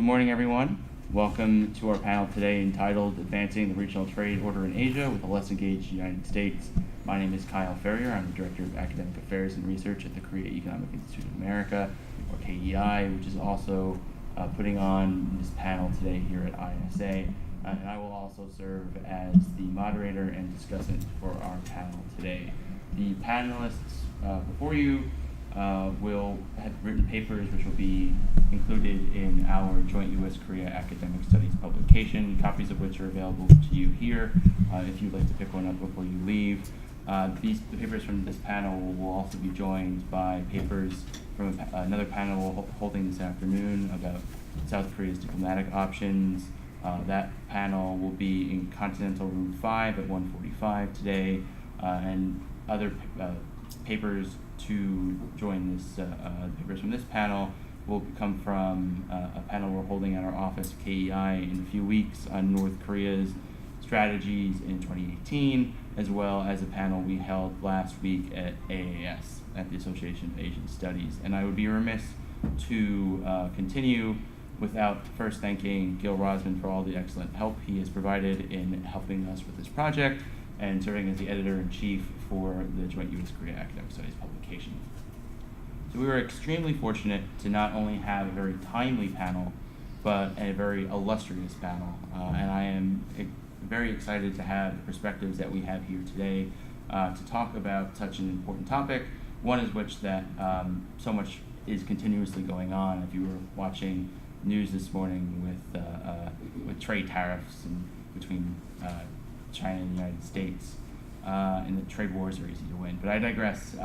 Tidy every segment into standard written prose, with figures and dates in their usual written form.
Good morning, everyone. Welcome to our panel today entitled Advancing the Regional Trade Order in Asia with a Less Engaged United States. My name is Kyle Ferrier. I'm the Director of Academic Affairs and Research at the Korea Economic Institute of America, or KEI, which is also putting on this panel today here at ISA. And I will also serve as the moderator and discussant for our panel today. The panelists before you will have written papers which will be included in our joint U.S.-Korea academic studies publication, copies of which are available to you here if you'd like to pick one up before you leave. The papers from this panel will also be joined by papers from another panel holding this afternoon about South Korea's diplomatic options. That panel will be in Continental Room 5 at 1:45 today, and other papers to join this papers from this panel will come from a panel we're holding at our office at KEI in a few weeks on North Korea's strategies in 2018, as well as a panel we held last week at AAS, at the Association of Asian Studies. And I would be remiss to continue without first thanking Gil Rosman for all the excellent help he has provided in helping us with this project and serving as the editor-in-chief for the joint U.S.-Korea academic studies publication. So we were extremely fortunate to not only have a very timely panel, but a very illustrious panel. And I am very excited to have the perspectives that we have here today to talk about such an important topic, one is which that so much is continuously going on. If you were watching news this morning with trade tariffs and between China and the United States, and the trade wars are easy to win. But I digress.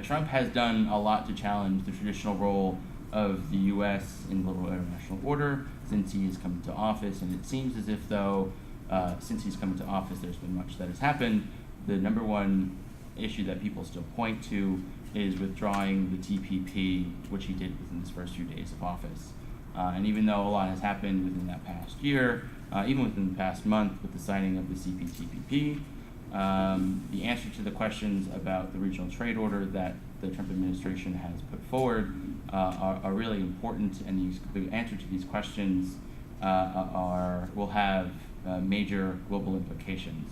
Trump has done a lot to challenge the traditional role of the U.S. in global international order since he has come to office, and it seems as if though since he's come into office there's been much that has happened. The number one issue that people still point to is withdrawing the TPP, which he did within his first few days of office. And even though a lot has happened within that past year, even within the past month with the signing of the CPTPP, the answer to the questions about the regional trade order that the Trump administration has put forward are really important, and the answer to these questions will have major global implications.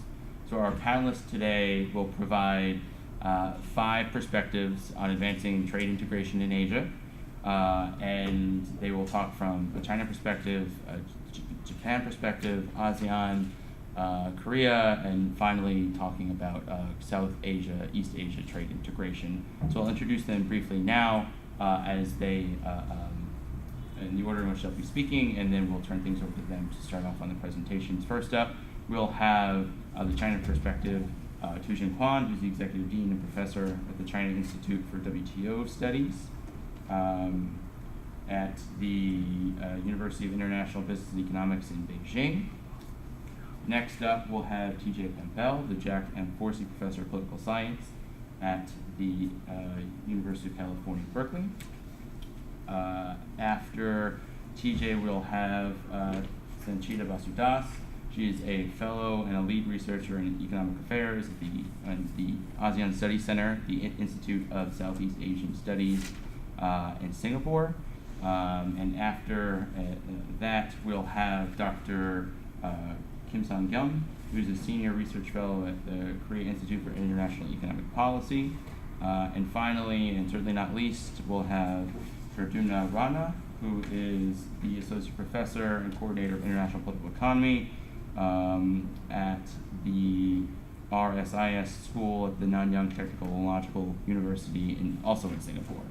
So our panelists today will provide 5 perspectives on advancing trade integration in Asia, and they will talk from a China perspective, a Japan perspective, ASEAN, Korea, and finally talking about South Asia, East Asia trade integration. So I'll introduce them briefly now as they, in the order in which they'll be speaking, and then we'll turn things over to them to start off on the presentations. First up, we'll have the China perspective, Tu-Jin Kwan, who's the Executive Dean and Professor at the China Institute for WTO Studies at the University of International Business and Economics in Beijing. Next up, we'll have T.J. Campbell, the Jack M. Forsey Professor of Political Science at the University of California, Berkeley. After T.J., we'll have Sanchita Basudas. She is a fellow and a lead researcher in economic affairs at the ASEAN Studies Center, the Institute of Southeast Asian Studies in Singapore. And after that, we'll have Dr. Kim Sang-kyun, who's a senior research fellow at the Korea Institute for International Economic Policy. And finally, and certainly not least, we'll have Pradyumna Rana, who is the associate professor and coordinator of international political economy at the RSIS school at the Nanyang Technical and Logical University, also in Singapore.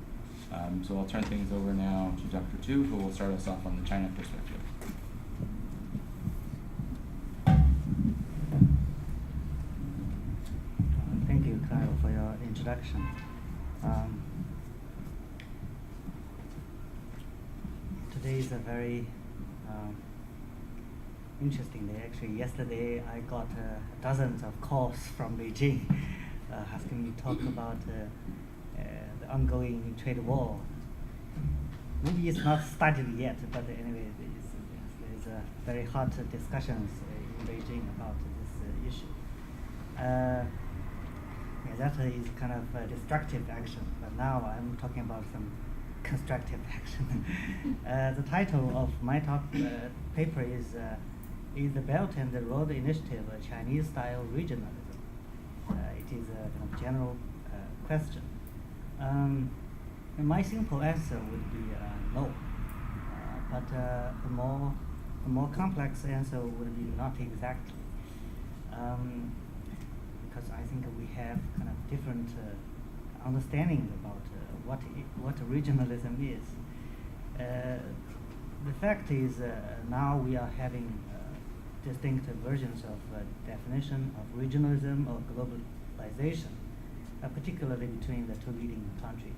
So I'll turn things over now to Dr. Tu, who will start us off on the China perspective. Thank you, Kyle, for your introduction. Today is a very interesting day. Actually, yesterday I got dozens of calls from Beijing asking me to talk about the ongoing trade war. Maybe it's not started yet, but anyway, there's a very hot discussions in Beijing about this issue. That is kind of a destructive action, but now I'm talking about some constructive action. The title of my talk paper is the Belt and the Road Initiative, a Chinese-style regionalism. It is a kind of general question. My simple answer would be no, but a more complex answer would be not exactly, because I think we have kind of different understanding about what regionalism is. The fact is now we are having distinct versions of definition of regionalism or globalization, particularly between the two leading countries.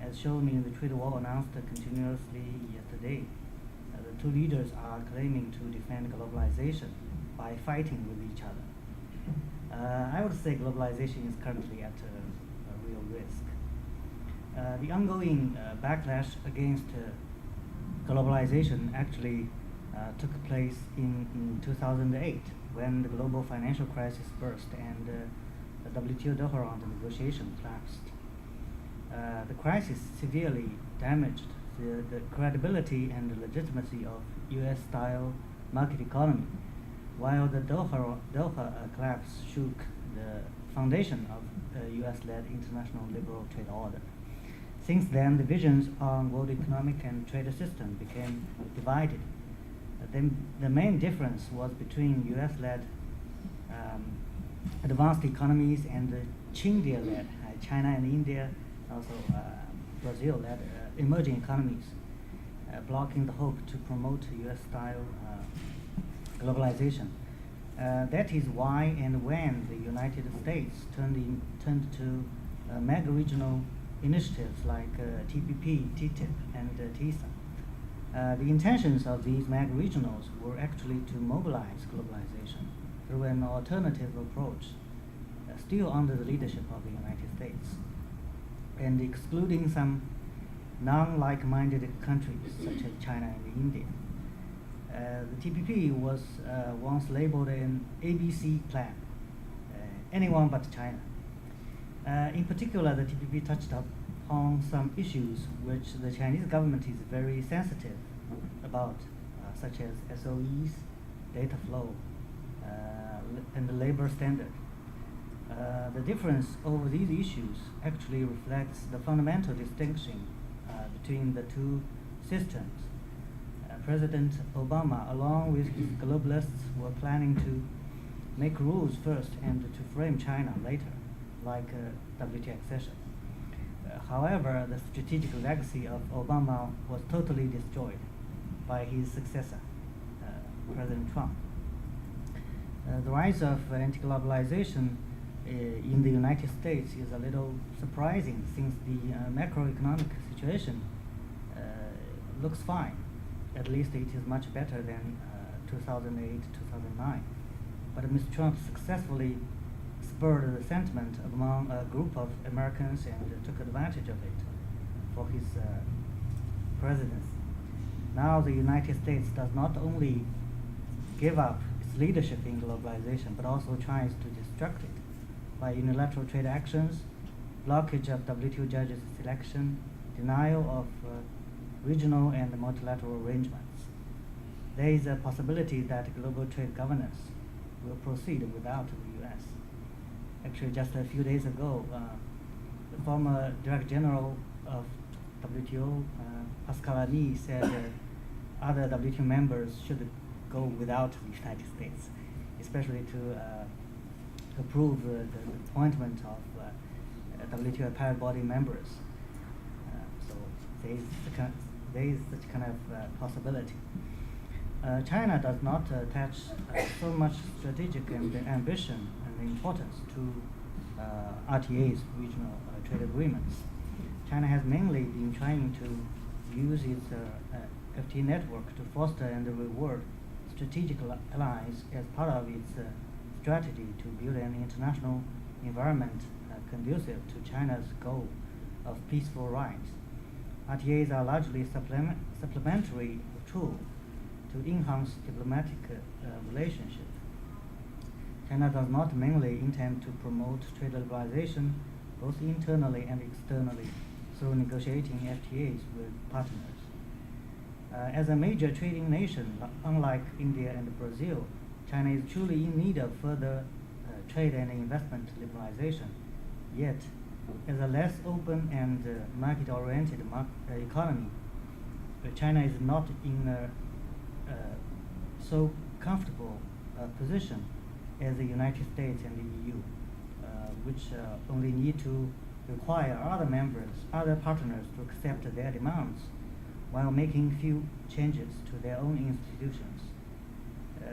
As shown in the trade war announced continuously yesterday, the two leaders are claiming to defend globalization by fighting with each other. I would say globalization is currently at a real risk. The ongoing backlash against globalization actually took place in 2008 when the global financial crisis burst and the WTO Doha round negotiation collapsed. The crisis severely damaged the credibility and the legitimacy of US-style market economy, while the Doha collapse shook the foundation of US-led international liberal trade order. Since then, the visions on world economic and trade system became divided. The main difference was between US-led advanced economies and the Chindia-led, China and India, also Brazil-led emerging economies, blocking the hope to promote US-style globalization. That is why and when the United States turned to mega-regional initiatives like TPP, TTIP, and TISA. The intentions of these mega-regionals were actually to mobilize globalization through an alternative approach, still under the leadership of the United States, and excluding some non-like-minded countries such as China and India. The TPP was once labeled an ABC plan, anyone but China. In particular, the TPP touched upon some issues which the Chinese government is very sensitive about, such as SOEs, data flow, and the labor standard. The difference over these issues actually reflects the fundamental distinction between the two systems. President Obama, along with his globalists, were planning to make rules first and to frame China later, like WTO accession. However, the strategic legacy of Obama was totally destroyed by his successor, President Trump. The rise of anti-globalization in the United States is a little surprising since the macroeconomic situation looks fine. At least it is much better than 2008-2009. But Mr. Trump successfully spurred the sentiment among a group of Americans and took advantage of it for his presidency. Now the United States does not only give up its leadership in globalization, but also tries to destruct it by unilateral trade actions, blockage of WTO judges' selection, denial of regional and multilateral arrangements. There is a possibility that global trade governance will proceed without the US. Actually, just a few days ago, the former Director General of WTO, Pascal Lamy, said other WTO members should go without the United States, especially to approve the appointment of WTO appellate body members. So there is such kind of possibility. China does not attach so much strategic ambition and importance to RTA's regional trade agreements. China has mainly been trying to use its FTA network to foster and reward strategic allies as part of its strategy to build an international environment conducive to China's goal of peaceful rights. RTAs are largely supplementary tool to enhance diplomatic relationship. China does not mainly intend to promote trade liberalization both internally and externally through negotiating FTAs with partners. As a major trading nation, unlike India and Brazil, China is truly in need of further trade and investment liberalization. Yet, as a less open and market-oriented economy, China is not in a so comfortable position as the United States and the EU, which only need to require other partners to accept their demands while making few changes to their own institutions.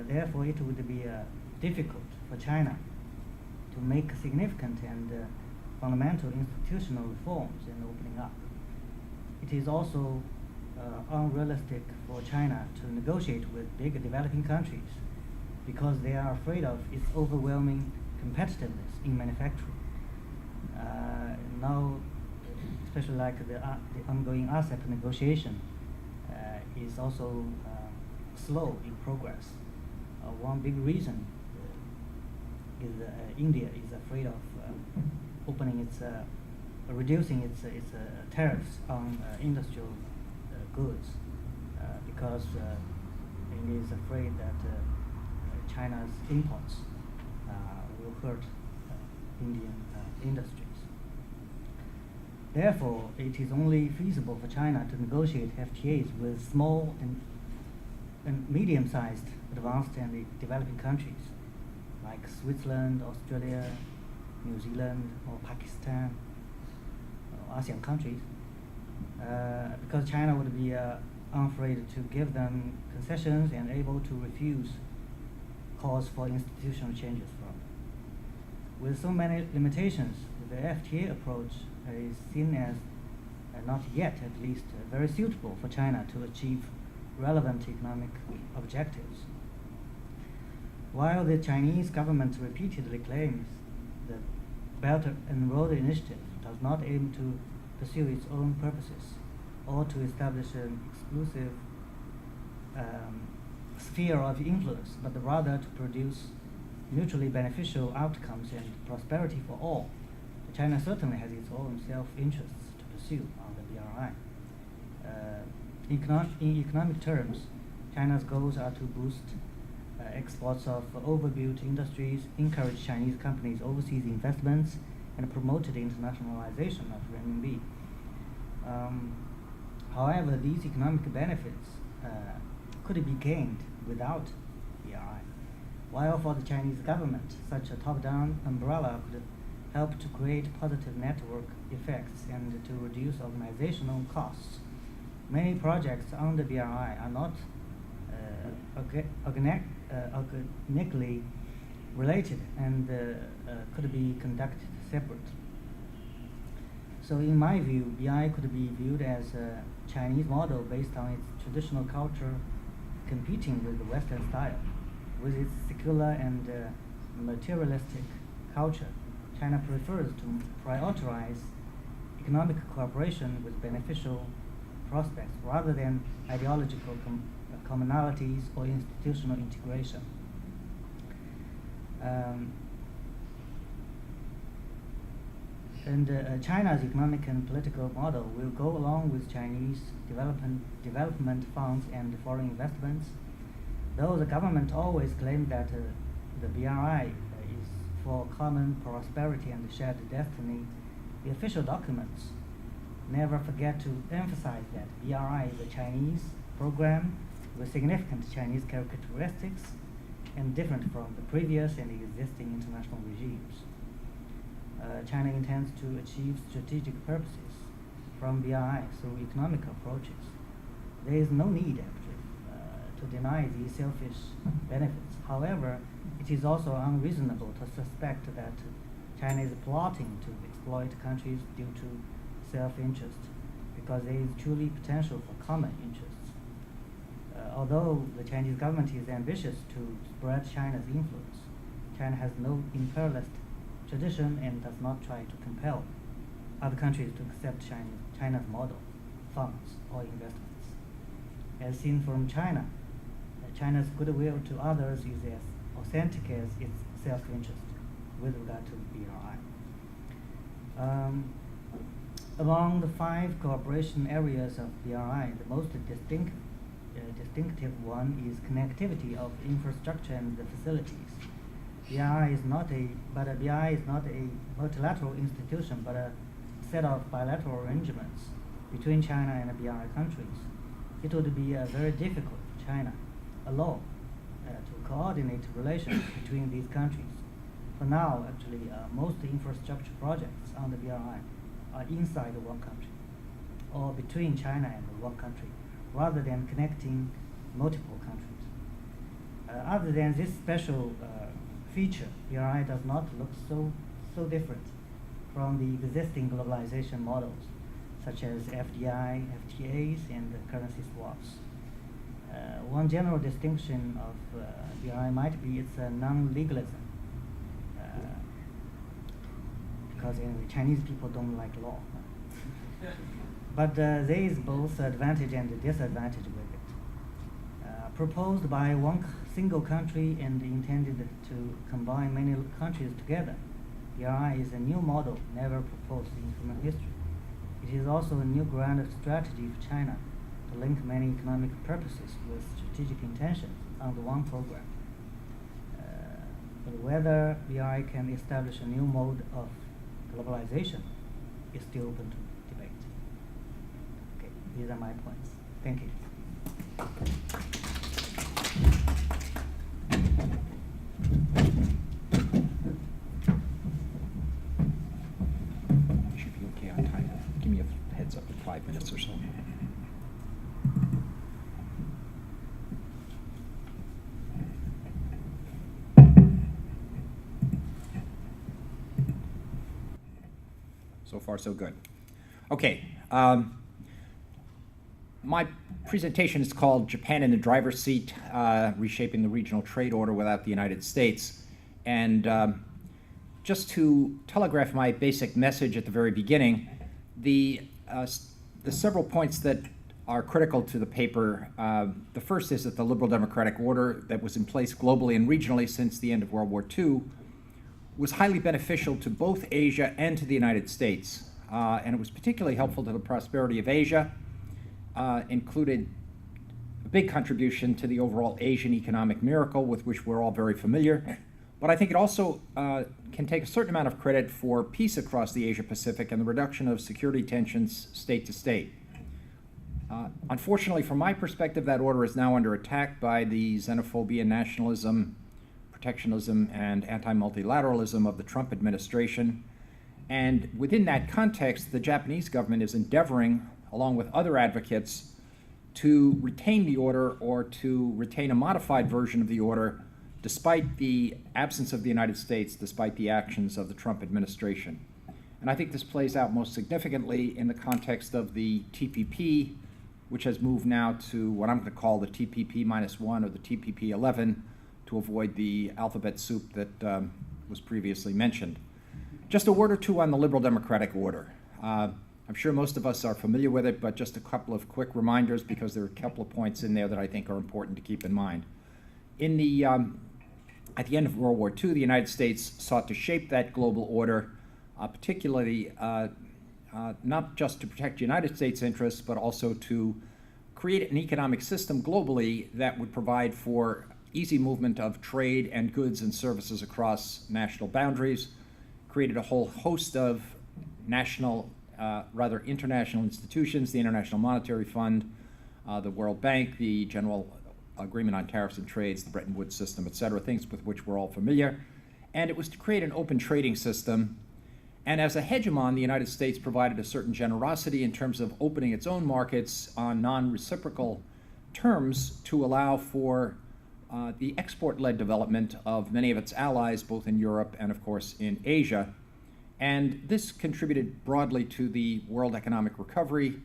Therefore, it would be difficult for China to make significant and fundamental institutional reforms in opening up. It is also unrealistic for China to negotiate with big developing countries because they are afraid of its overwhelming competitiveness in manufacturing. Now, especially like the ongoing ASEP negotiation is also slow in progress. One big reason is India is afraid of reducing its tariffs on industrial goods because India is afraid that China's imports will hurt Indian industries. Therefore, it is only feasible for China to negotiate FTAs with small and medium-sized advanced and developing countries like Switzerland, Australia, New Zealand, or Pakistan, or Asean countries, because China would be unafraid to give them concessions and able to refuse calls for institutional changes from them. With so many limitations, the FTA approach is seen as not yet, at least, very suitable for China to achieve relevant economic objectives. While the Chinese government repeatedly claims the Belt and Road Initiative does not aim to pursue its own purposes or to establish an exclusive sphere of influence, but rather to produce mutually beneficial outcomes and prosperity for all, China certainly has its own self-interests to pursue on the BRI. In economic terms, China's goals are to boost exports of overbuilt industries, encourage Chinese companies' overseas investments, and promote the internationalization of renminbi. However, these economic benefits could be gained without BRI. While for the Chinese government, such a top-down umbrella could help to create positive network effects and to reduce organizational costs, many projects under BRI are not organically related and could be conducted separately. So in my view, BRI could be viewed as a Chinese model based on its traditional culture competing with the Western style. With its secular and materialistic culture, China prefers to prioritize economic cooperation with beneficial prospects rather than ideological commonalities or institutional integration. China's economic and political model will go along with Chinese development funds and foreign investments. Though the government always claimed that the BRI is for common prosperity and shared destiny, the official documents never forget to emphasize that BRI is a Chinese program with significant Chinese characteristics and different from the previous and existing international regimes. China intends to achieve strategic purposes from BRI through economic approaches. There is no need, actually, to deny these selfish benefits. However, it is also unreasonable to suspect that China is plotting to exploit countries due to self-interest, because there is truly potential for common interests. Although the Chinese government is ambitious to spread China's influence, China has no imperialist tradition and does not try to compel other countries to accept China's model, funds, or investments. As seen from China, China's goodwill to others is as authentic as its self-interest with regard to BRI. Among the 5 cooperation areas of BRI, the most distinctive one is connectivity of infrastructure and the facilities. BRI is not a multilateral institution, but a set of bilateral arrangements between China and the BRI countries. It would be very difficult for China alone to coordinate relations between these countries. For now, actually, most infrastructure projects on the BRI are inside one country or between China and one country, rather than connecting multiple countries. Other than this special feature, BRI does not look so different from the existing globalization models, such as FDI, FTAs, and currency swaps. One general distinction of BRI might be its non-legalism, because anyway, Chinese people don't like law. But there is both advantage and disadvantage with it. Proposed by one single country and intended to combine many countries together, BRI is a new model never proposed in human history. It is also a new grand strategy for China to link many economic purposes with strategic intentions under one program. But whether BRI can establish a new mode of globalization is still open to debate. Okay, these are my points. Thank you. Should be okay on time. Give me a heads up in 5 minutes or so. So far, so good. Okay. My presentation is called Japan in the Driver's Seat, Reshaping the Regional Trade Order Without the United States. And just to telegraph my basic message at the very beginning, the several points that are critical to the paper. The first is that the liberal democratic order that was in place globally and regionally since the end of World War II was highly beneficial to both Asia and to the United States. And it was particularly helpful to the prosperity of Asia, included a big contribution to the overall Asian economic miracle with which we're all very familiar. But I think it also can take a certain amount of credit for peace across the Asia-Pacific and the reduction of security tensions state to state. Unfortunately, from my perspective, that order is now under attack by the xenophobia, nationalism, protectionism, and anti-multilateralism of the Trump administration. And within that context, the Japanese government is endeavoring, along with other advocates, to retain the order or to retain a modified version of the order despite the absence of the United States, despite the actions of the Trump administration. And I think this plays out most significantly in the context of the TPP, which has moved now to what I'm going to call the TPP-1 or the TPP-11 to avoid the alphabet soup that was previously mentioned. Just a word or two on the liberal democratic order. I'm sure most of us are familiar with it, but just a couple of quick reminders because there are a couple of points in there that I think are important to keep in mind. At the end of World War II, the United States sought to shape that global order, particularly not just to protect the United States interests, but also to create an economic system globally that would provide for easy movement of trade and goods and services across national boundaries, created a whole host of international institutions, the International Monetary Fund, the World Bank, the General Agreement on Tariffs and Trades, the Bretton Woods system, et cetera, things with which we're all familiar. And it was to create an open trading system. And as a hegemon, the United States provided a certain generosity in terms of opening its own markets on non-reciprocal terms to allow for the export-led development of many of its allies, both in Europe and, of course, in Asia. And this contributed broadly to the world economic recovery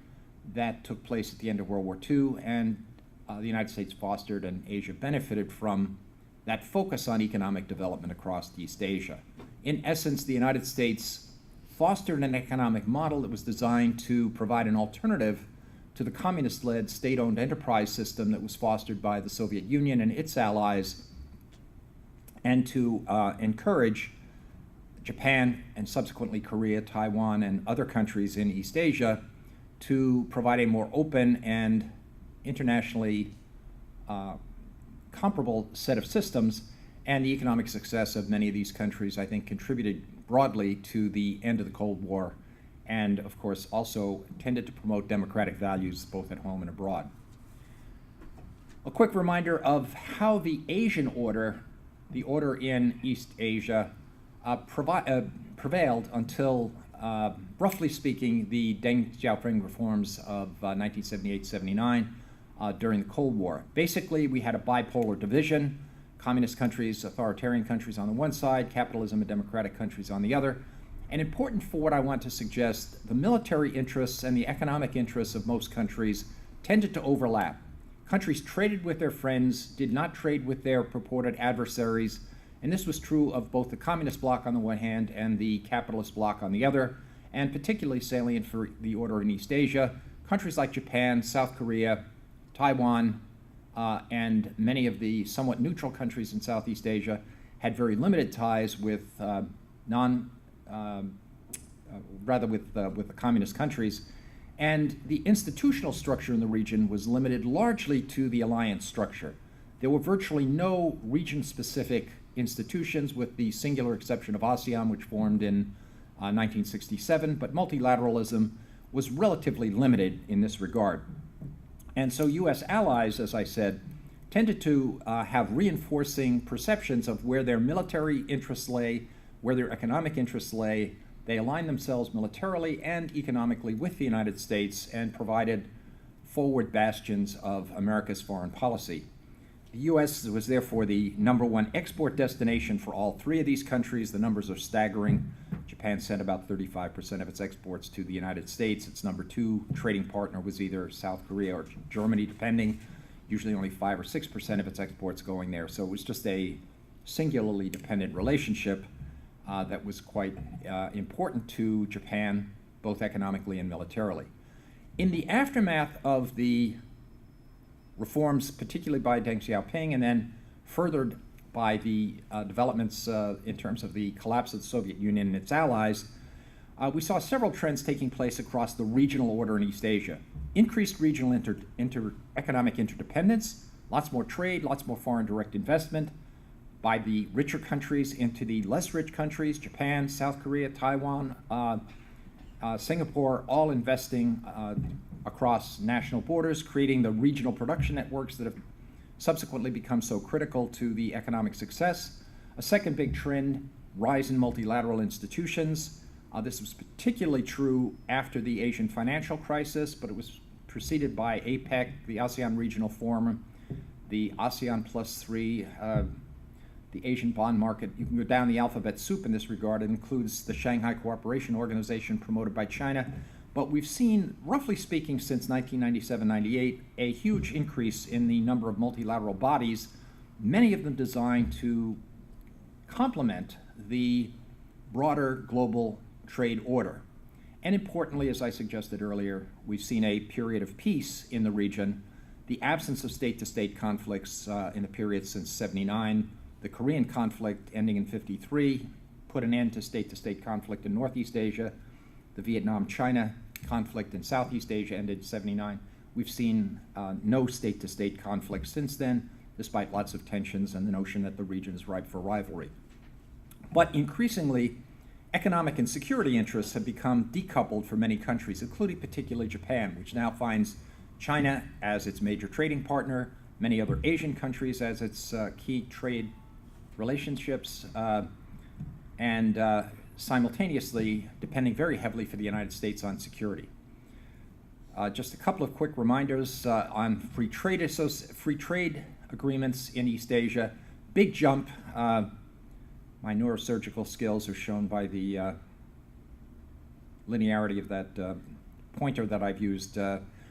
that took place at the end of World War II, and the United States fostered and Asia benefited from that focus on economic development across East Asia. In essence, the United States fostered an economic model that was designed to provide an alternative to the communist-led state-owned enterprise system that was fostered by the Soviet Union and its allies, and to encourage Japan, and subsequently Korea, Taiwan, and other countries in East Asia to provide a more open and internationally comparable set of systems. And the economic success of many of these countries, I think, contributed broadly to the end of the Cold War, and of course also tended to promote democratic values both at home and abroad. A quick reminder of how the Asian order, the order in East Asia, prevailed until, roughly speaking, the Deng Xiaoping reforms of 1978-79 during the Cold War. Basically, we had a bipolar division: communist countries, authoritarian countries on the one side, capitalism and democratic countries on the other. And important for what I want to suggest, the military interests and the economic interests of most countries tended to overlap. Countries traded with their friends, did not trade with their purported adversaries, and this was true of both the communist bloc on the one hand and the capitalist bloc on the other, and particularly salient for the order in East Asia. Countries like Japan, South Korea, Taiwan, and many of the somewhat neutral countries in Southeast Asia had very limited ties with the communist countries, and the institutional structure in the region was limited largely to the alliance structure. There were virtually no region-specific institutions, with the singular exception of Asean, which formed in 1967, but multilateralism was relatively limited in this regard. And so U.S. allies, as I said, tended to have reinforcing perceptions of where their military interests lay, where their economic interests lay. They aligned themselves militarily and economically with the United States and provided forward bastions of America's foreign policy. The U.S. was therefore the number one export destination for all three of these countries. The numbers are staggering. Japan sent about 35% of its exports to the United States. Its number two trading partner was either South Korea or Germany, depending. Usually only 5 or 6% of its exports going there. So it was just a singularly dependent relationship that was quite important to Japan, both economically and militarily. In the aftermath of the reforms, particularly by Deng Xiaoping, and then furthered by the developments in terms of the collapse of the Soviet Union and its allies, we saw several trends taking place across the regional order in East Asia. Increased regional economic interdependence, lots more trade, lots more foreign direct investment by the richer countries into the less rich countries: Japan, South Korea, Taiwan, Singapore, all investing across national borders, creating the regional production networks that have subsequently become so critical to the economic success. A second big trend: rise in multilateral institutions. This was particularly true after the Asian financial crisis, but it was preceded by APEC, the ASEAN Regional Forum, the ASEAN +3, the Asian bond market. You can go down the alphabet soup in this regard. It includes the Shanghai Cooperation Organization promoted by China. But we've seen, roughly speaking, since 1997-98, a huge increase in the number of multilateral bodies, many of them designed to complement the broader global trade order. And importantly, as I suggested earlier, we've seen a period of peace in the region. The absence of state-to-state conflicts in the period since '79, the Korean conflict ending in '53, put an end to state-to-state conflict in Northeast Asia. The Vietnam-China conflict in Southeast Asia ended in '79. We've seen no state-to-state conflict since then, despite lots of tensions and the notion that the region is ripe for rivalry. But increasingly, economic and security interests have become decoupled for many countries, including particularly Japan, which now finds China as its major trading partner, many other Asian countries as its key trade relationships, and simultaneously depending very heavily for the United States on security. Just a couple of quick reminders on free trade agreements in East Asia. Big jump. My neurosurgical skills are shown by the linearity of that pointer that I've used.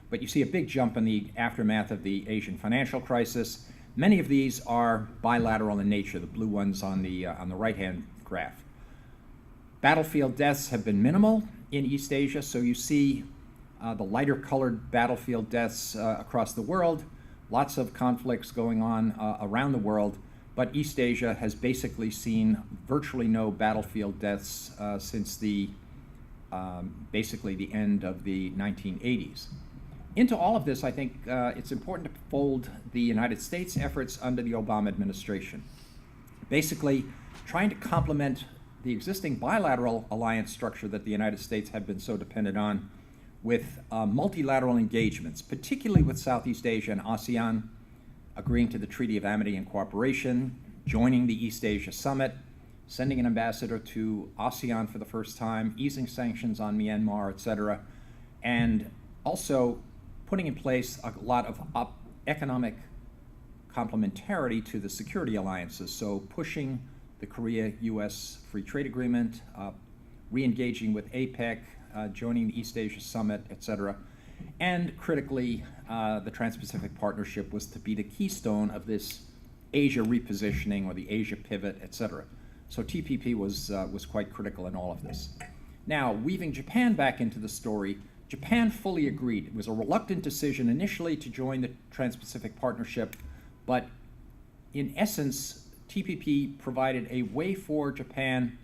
But you see a big jump in the aftermath of the Asian financial crisis. Many of these are bilateral in nature, the blue ones on the right-hand graph. Battlefield deaths have been minimal in East Asia, so you see the lighter colored battlefield deaths across the world, lots of conflicts going on around the world, but East Asia has basically seen virtually no battlefield deaths since basically the end of the 1980s. Into all of this, I think it's important to fold the United States efforts under the Obama administration. Basically, trying to complement the existing bilateral alliance structure that the United States had been so dependent on with multilateral engagements, particularly with Southeast Asia and Asean, agreeing to the Treaty of Amity and Cooperation, joining the East Asia Summit, sending an ambassador to ASEAN for the first time, easing sanctions on Myanmar, etc., and also putting in place a lot of economic complementarity to the security alliances, so pushing the Korea-U.S. Free Trade Agreement, re-engaging with APEC, joining the East Asia Summit, etc., and critically, the Trans-Pacific Partnership was to be the keystone of this Asia repositioning or the Asia pivot, etc. So TPP was quite critical in all of this. Now, weaving Japan back into the story, Japan fully agreed. It was a reluctant decision initially to join the Trans-Pacific Partnership, but in essence, TPP provided a way for Japan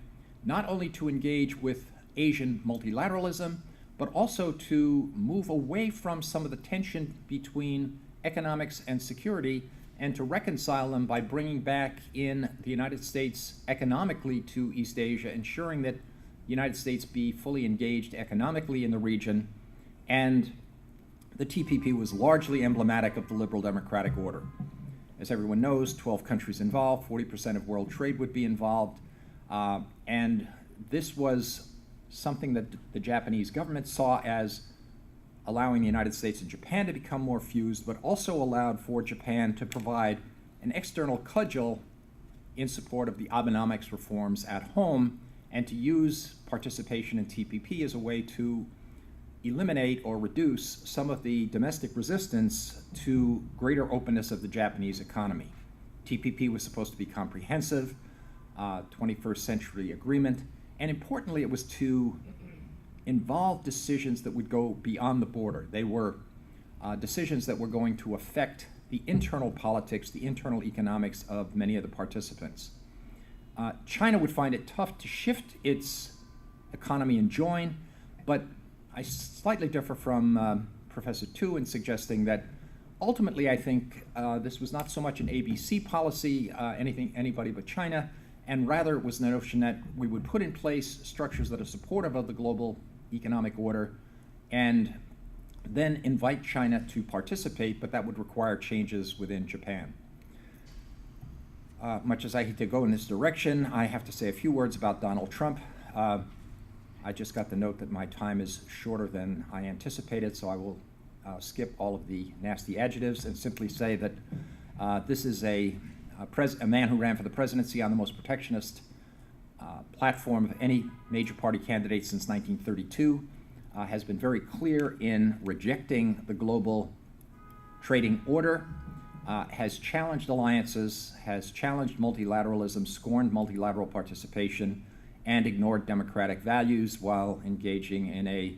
not only to engage with Asian multilateralism, but also to move away from some of the tension between economics and security and to reconcile them by bringing back in the United States economically to East Asia, ensuring that the United States be fully engaged economically in the region. And the TPP was largely emblematic of the liberal democratic order. As everyone knows, 12 countries involved, 40% of world trade would be involved, and this was something that the Japanese government saw as allowing the United States and Japan to become more fused, but also allowed for Japan to provide an external cudgel in support of the Abenomics reforms at home and to use participation in TPP as a way to eliminate or reduce some of the domestic resistance to greater openness of the Japanese economy. TPP was supposed to be comprehensive, 21st century agreement, and importantly, it was to involve decisions that would go beyond the border. They were decisions that were going to affect the internal politics, the internal economics of many of the participants. China would find it tough to shift its economy and join, but I slightly differ from Professor Tu in suggesting that ultimately I think this was not so much an ABC policy, anybody but China, and rather it was the notion that we would put in place structures that are supportive of the global economic order and then invite China to participate, but that would require changes within Japan. Much as I hate to go in this direction, I have to say a few words about Donald Trump. I just got the note that my time is shorter than I anticipated, so I will skip all of the nasty adjectives and simply say that this is a man who ran for the presidency on the most protectionist platform of any major party candidate since 1932, has been very clear in rejecting the global trading order, has challenged alliances, has challenged multilateralism, scorned multilateral participation, and ignored democratic values while engaging in a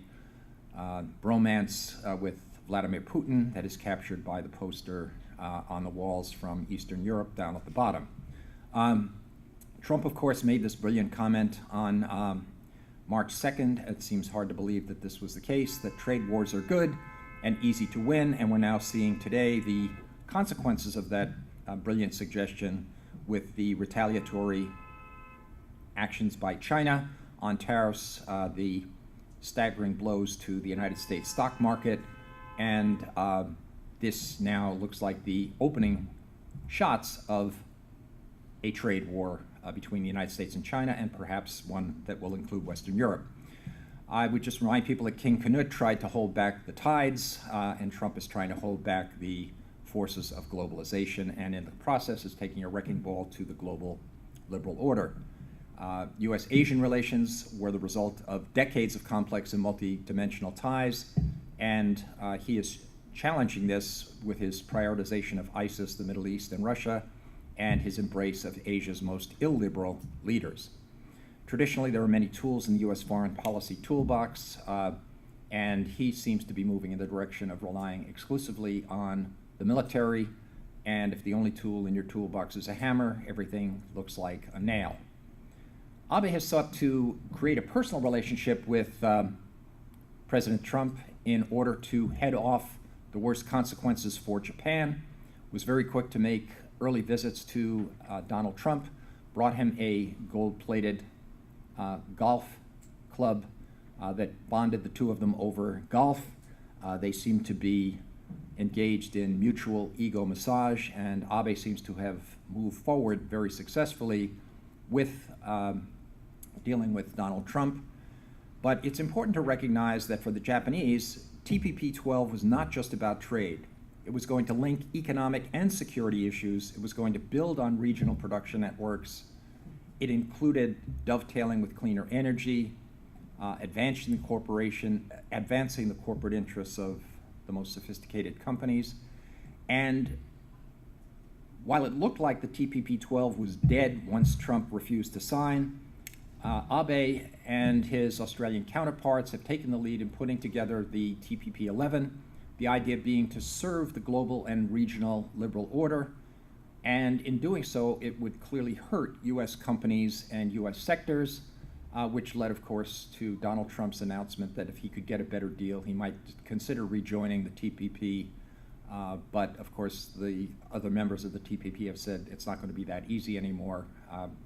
bromance with Vladimir Putin that is captured by the poster on the walls from Eastern Europe down at the bottom. Trump, of course, made this brilliant comment on March 2nd. It seems hard to believe that this was the case, that trade wars are good and easy to win, and we're now seeing today the consequences of that brilliant suggestion with the retaliatory actions by China on tariffs, the staggering blows to the United States stock market, and this now looks like the opening shots of a trade war between the United States and China, and perhaps one that will include Western Europe. I would just remind people that King Canute tried to hold back the tides, and Trump is trying to hold back the forces of globalization, and in the process is taking a wrecking ball to the global liberal order. U.S.-Asian relations were the result of decades of complex and multi-dimensional ties, and he is challenging this with his prioritization of ISIS, the Middle East, and Russia, and his embrace of Asia's most illiberal leaders. Traditionally, there are many tools in the U.S. foreign policy toolbox, and he seems to be moving in the direction of relying exclusively on the military And if the only tool in your toolbox is a hammer, everything looks like a nail. Abe has sought to create a personal relationship with President Trump in order to head off the worst consequences for Japan, was very quick to make early visits to Donald Trump, brought him a gold-plated golf club that bonded the two of them over golf. They seem to be engaged in mutual ego massage, and Abe seems to have moved forward very successfully with dealing with Donald Trump. But it's important to recognize that for the Japanese, TPP-12 was not just about trade. It was going to link economic and security issues. It was going to build on regional production networks. It included dovetailing with cleaner energy, advancing the corporate interests of the most sophisticated companies. And while it looked like the TPP-12 was dead once Trump refused to sign, Abe and his Australian counterparts have taken the lead in putting together the TPP-11, the idea being to serve the global and regional liberal order. And in doing so, it would clearly hurt U.S. companies and U.S. sectors, which led, of course, to Donald Trump's announcement that if he could get a better deal, he might consider rejoining the TPP. But, of course, the other members of the TPP have said it's not going to be that easy anymore.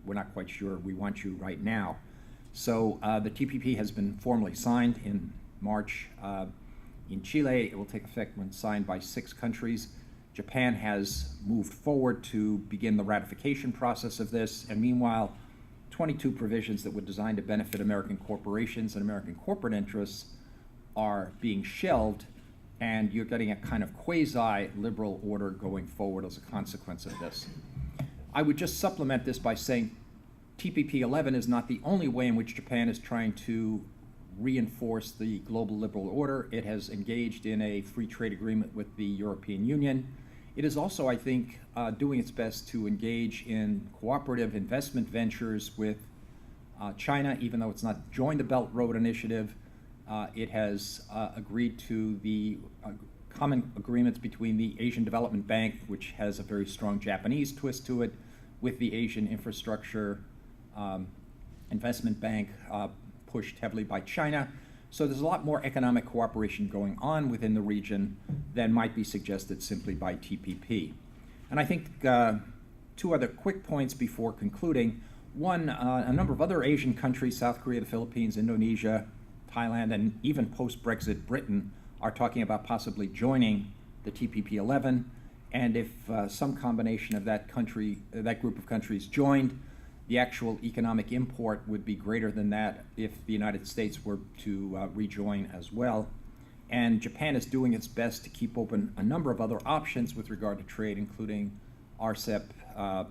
We're not quite sure we want you right now. So the TPP has been formally signed in March in Chile. It will take effect when signed by 6 countries. Japan has moved forward to begin the ratification process of this, and meanwhile, 22 provisions that were designed to benefit American corporations and American corporate interests are being shelved, and you're getting a kind of quasi-liberal order going forward as a consequence of this. I would just supplement this by saying TPP-11 is not the only way in which Japan is trying to reinforce the global liberal order. It has engaged in a free trade agreement with the European Union. It is also, I think, doing its best to engage in cooperative investment ventures with China, even though it's not joined the Belt Road Initiative. It has agreed to the common agreements between the Asian Development Bank, which has a very strong Japanese twist to it, with the Asian Infrastructure Investment Bank, pushed heavily by China. So there's a lot more economic cooperation going on within the region than might be suggested simply by TPP. And I think 2 other quick points before concluding. One, a number of other Asian countries, South Korea, the Philippines, Indonesia, Thailand, and even post-Brexit Britain, are talking about possibly joining the TPP-11. And if some combination of that group of countries joined, the actual economic import would be greater than that if the United States were to rejoin as well. And Japan is doing its best to keep open a number of other options with regard to trade, including RCEP,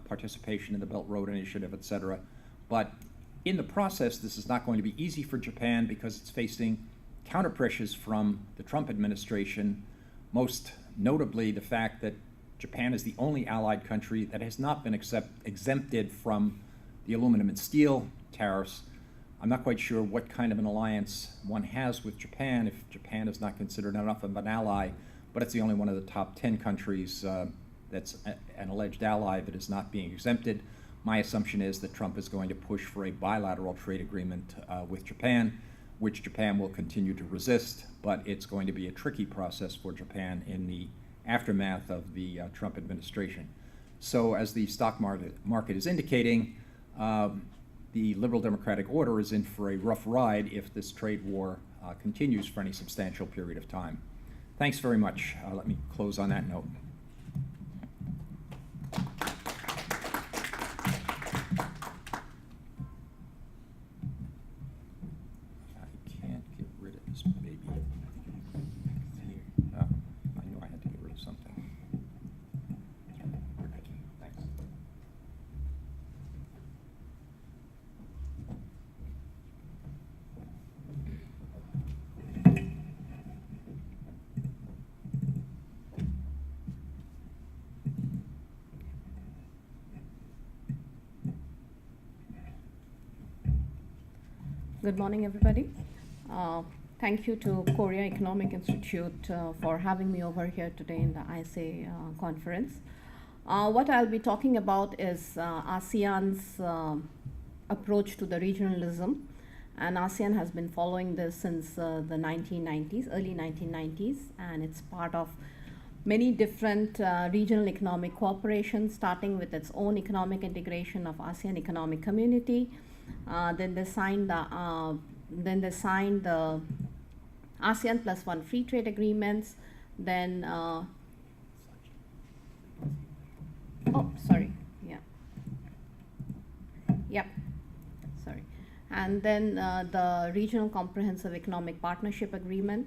participation in the Belt Road Initiative, et cetera. But in the process, this is not going to be easy for Japan because it's facing counter pressures from the Trump administration, most notably the fact that Japan is the only allied country that has not been exempted from the aluminum and steel tariffs. I'm not quite sure what kind of an alliance one has with Japan if Japan is not considered enough of an ally, but it's the only one of the top 10 countries that's an alleged ally that is not being exempted. My assumption is that Trump is going to push for a bilateral trade agreement with Japan, which Japan will continue to resist, but it's going to be a tricky process for Japan in the aftermath of the Trump administration. So as the stock market is indicating, the liberal democratic order is in for a rough ride if this trade war continues for any substantial period of time. Thanks very much. Let me close on that note. I can't get rid of this baby. Here. Oh, I knew I had to get rid of something. Thanks. Good morning, everybody. Thank you to Korea Economic Institute for having me over here today in the ISA conference. What I'll be talking about is ASEAN's approach to the regionalism, and ASEAN has been following this since the 1990s, early 1990s, and it's part of many different regional economic cooperation, starting with its own economic integration of ASEAN Economic Community. Then they signed the ASEAN +1 free trade agreements. Then and then the Regional Comprehensive Economic Partnership Agreement.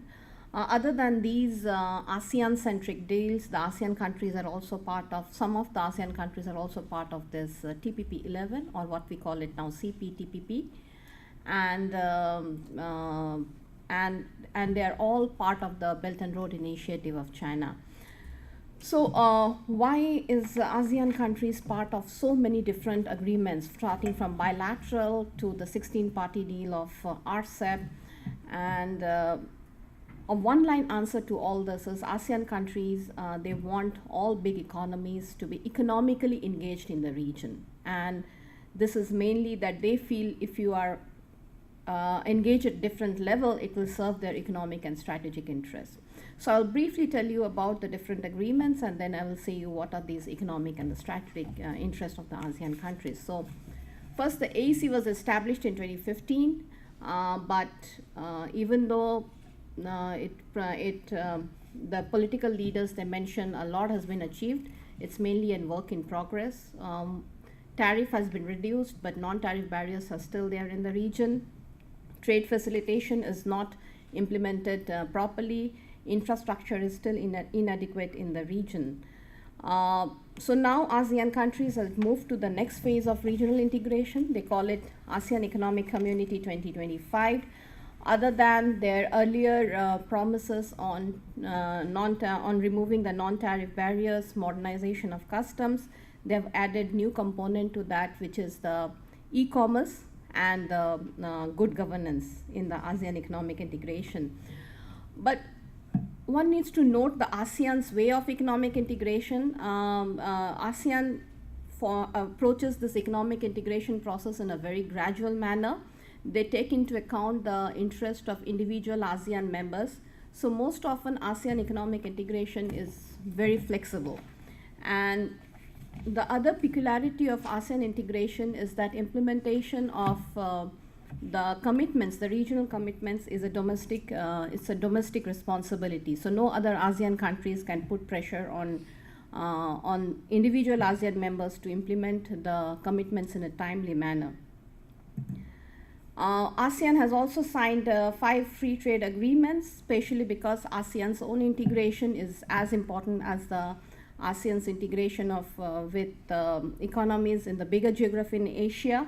Other than these ASEAN-centric deals, the ASEAN countries are also part of, some of the ASEAN countries are also part of this TPP-11, or what we call it now CPTPP, and they are all part of the Belt and Road Initiative of China. So why is ASEAN countries part of so many different agreements, starting from bilateral to the 16-party deal of RCEP? And a one-line answer to all this is ASEAN countries, they want all big economies to be economically engaged in the region. And this is mainly that they feel if you are engaged at different level, it will serve their economic and strategic interests. So I'll briefly tell you about the different agreements, and then I will say you what are these economic and the strategic interests of the ASEAN countries. So first, the AEC was established in 2015, but even though the political leaders, they mention a lot has been achieved, it's mainly a work in progress. Tariff has been reduced, but non-tariff barriers are still there in the region. Trade facilitation is not implemented properly. Infrastructure is still inadequate in the region. So now ASEAN countries have moved to the next phase of regional integration. They call it ASEAN Economic Community 2025. Other than their earlier promises on removing the non-tariff barriers, modernization of customs, they have added new component to that, which is the e-commerce and good governance in the ASEAN economic integration. But one needs to note the ASEAN's way of economic integration. ASEAN approaches this economic integration process in a very gradual manner. They take into account the interest of individual ASEAN members. So most often ASEAN economic integration is very flexible. And the other peculiarity of ASEAN integration is that implementation of the commitments, the regional commitments, is a domestic. It's a domestic responsibility. So no other ASEAN countries can put pressure on individual ASEAN members to implement the commitments in a timely manner. ASEAN has also signed 5 free trade agreements, especially because ASEAN's own integration is as important as the ASEAN's integration with economies in the bigger geography in Asia.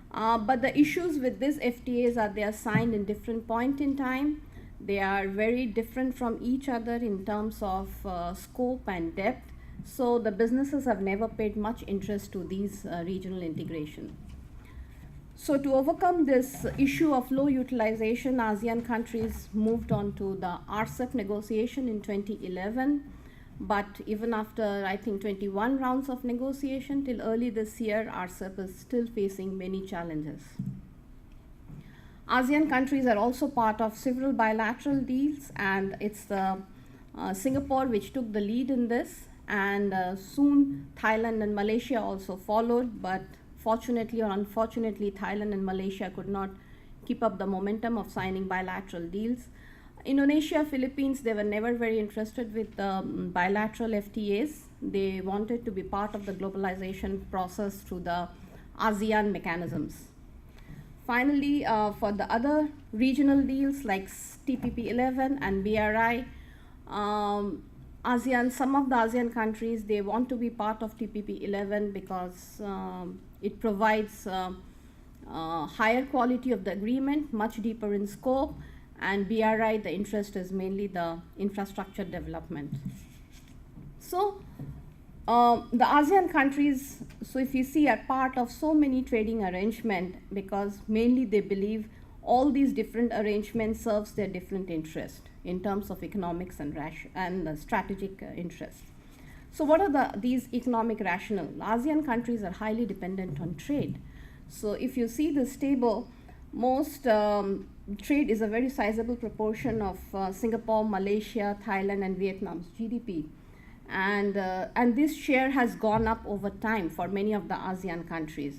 But the issues with these FTAs are they are signed in different point in time. They are very different from each other in terms of scope and depth. So the businesses have never paid much interest to these regional integration. So to overcome this issue of low utilization, ASEAN countries moved on to the RCEP negotiation in 2011. But even after, I think, 21 rounds of negotiation till early this year, RCEP is still facing many challenges. ASEAN countries are also part of several bilateral deals, and it's the Singapore which took the lead in this, and soon Thailand and Malaysia also followed, but fortunately or unfortunately, Thailand and Malaysia could not keep up the momentum of signing bilateral deals. Indonesia, Philippines, they were never very interested with bilateral FTAs. They wanted to be part of the globalization process through the ASEAN mechanisms. Finally, for the other regional deals like TPP-11 and BRI, ASEAN, some of the ASEAN countries, they want to be part of TPP-11 because it provides higher quality of the agreement, much deeper in scope, and BRI, the interest is mainly the infrastructure development. So the ASEAN countries, so if you see, are part of so many trading arrangements because mainly they believe all these different arrangements serves their different interests in terms of economics and strategic interests. So what are these economic rationale? ASEAN countries are highly dependent on trade. So if you see this table, most trade is a very sizable proportion of Singapore, Malaysia, Thailand, and Vietnam's GDP. And this share has gone up over time for many of the ASEAN countries.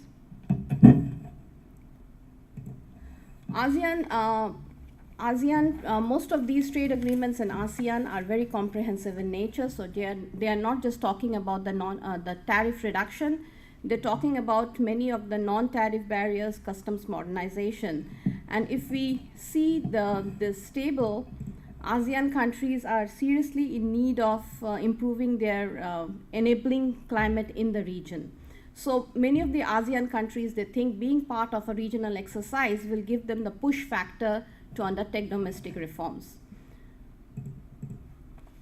Most of these trade agreements in ASEAN are very comprehensive in nature, so they are not just talking about the tariff reduction, they're talking about many of the non-tariff barriers, customs modernization. And if we see this table, ASEAN countries are seriously in need of improving their enabling climate in the region. So many of the ASEAN countries, they think being part of a regional exercise will give them the push factor to undertake domestic reforms.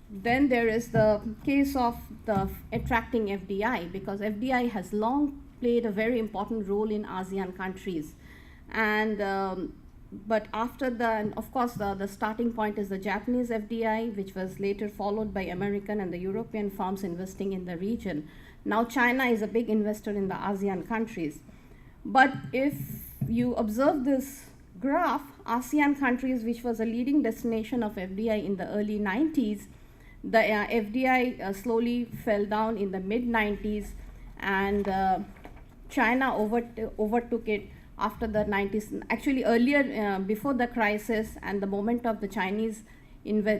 Then there is the case of the attracting FDI, because FDI has long played a very important role in ASEAN countries. And but after and of course the starting point is the Japanese FDI, which was later followed by American and the European firms investing in the region. Now China is a big investor in the ASEAN countries. But if you observe this graph, ASEAN countries, which was a leading destination of FDI in the early 90s, the FDI slowly fell down in the mid-90s, and China overtook it after the 90s. Actually, earlier, before the crisis, and the moment of the Chinese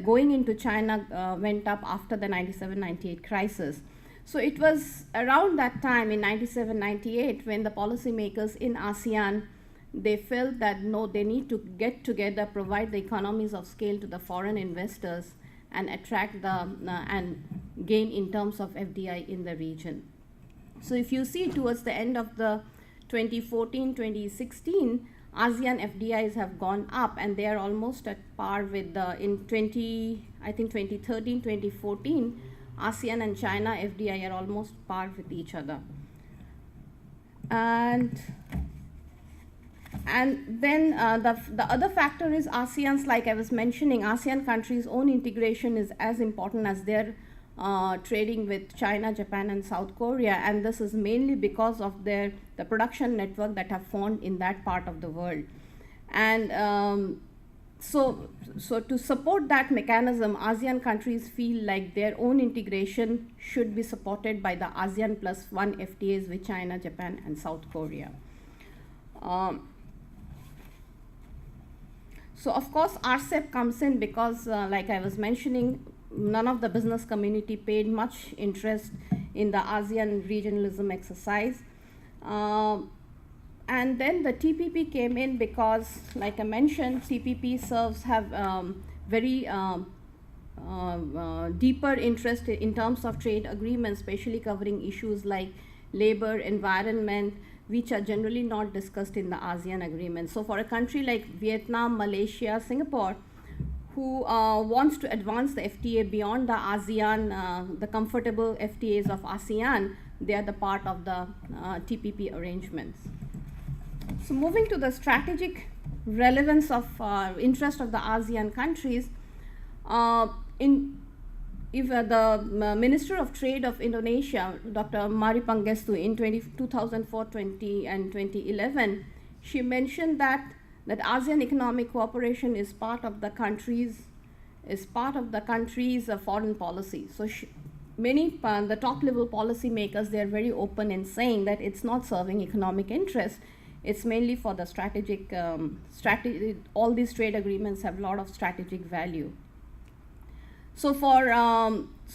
going into China went up after the 97-98 crisis. So it was around that time in 97-98 when the policymakers in ASEAN, they felt that no, they need to get together, provide the economies of scale to the foreign investors, and attract and gain in terms of FDI in the region. So if you see towards the end of the 2014-2016, ASEAN FDIs have gone up, and they are almost at par with in 2013-2014, ASEAN and China FDI are almost par with each other. And then the other factor is ASEAN's, like I was mentioning, ASEAN countries' own integration is as important as their trading with China, Japan, and South Korea, and this is mainly because of the production network that have formed in that part of the world. And so to support that mechanism, ASEAN countries feel like their own integration should be supported by the ASEAN +1 FTAs with China, Japan, and South Korea. So of course RCEP comes in because like I was mentioning, none of the business community paid much interest in the ASEAN regionalism exercise. And then the TPP came in because, like I mentioned, TPP have very deeper interest in terms of trade agreements, especially covering issues like labor, environment, which are generally not discussed in the ASEAN agreement. So for a country like Vietnam, Malaysia, Singapore, who wants to advance the FTA beyond the ASEAN, the comfortable FTAs of ASEAN, they are the part of the TPP arrangements. So moving to the strategic relevance of interest of the ASEAN countries, if the Minister of Trade of Indonesia, Dr. Mari Pangestu, in 2004, 20, and 2011, she mentioned that ASEAN economic cooperation is part of the country's foreign policy. So the top level policymakers, they are very open in saying that it's not serving economic interest. It's mainly for the strategic all these trade agreements have a lot of strategic value. So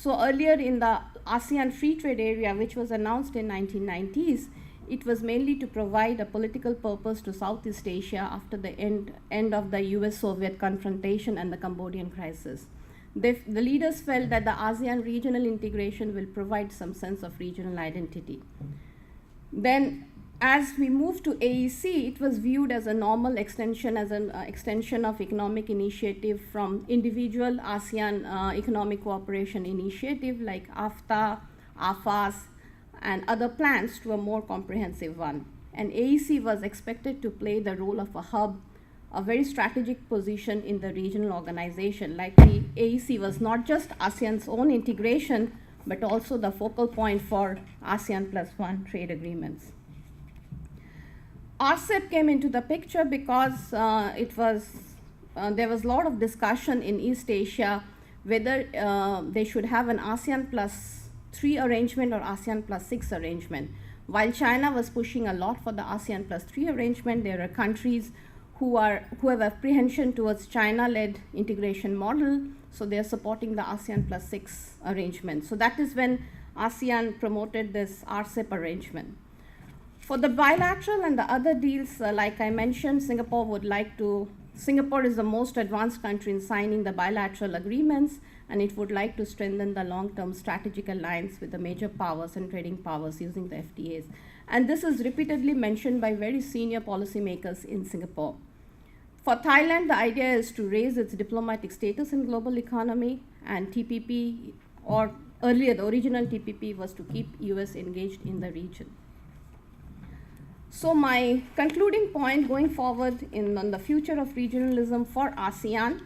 earlier in the ASEAN Free Trade Area, which was announced in 1990s, it was mainly to provide a political purpose to Southeast Asia after the end of the US-Soviet confrontation and the Cambodian crisis. The leaders felt that the ASEAN regional integration will provide some sense of regional identity. Then, as we moved to AEC, it was viewed as a normal extension, as an extension of economic initiative from individual ASEAN economic cooperation initiative like AFTA, AFAS, and other plans to a more comprehensive one. And AEC was expected to play the role of a hub, a very strategic position in the regional organization. Like the AEC was not just ASEAN's own integration, but also the focal point for ASEAN Plus One trade agreements. RCEP came into the picture because there was a lot of discussion in East Asia whether they should have an ASEAN Plus 3 arrangement or ASEAN Plus 6 arrangement. While China was pushing a lot for the ASEAN Plus 3 arrangement, there are countries who have apprehension towards China-led integration model, so they are supporting the ASEAN Plus 6 arrangement. So that is when ASEAN promoted this RCEP arrangement. For the bilateral and the other deals, like I mentioned, Singapore is the most advanced country in signing the bilateral agreements, and it would like to strengthen the long-term strategic alliance with the major powers and trading powers using the FTAs. And this is repeatedly mentioned by very senior policymakers in Singapore. For Thailand, the idea is to raise its diplomatic status in global economy, and TPP, or earlier the original TPP, was to keep US engaged in the region. So my concluding point going forward on the future of regionalism for ASEAN,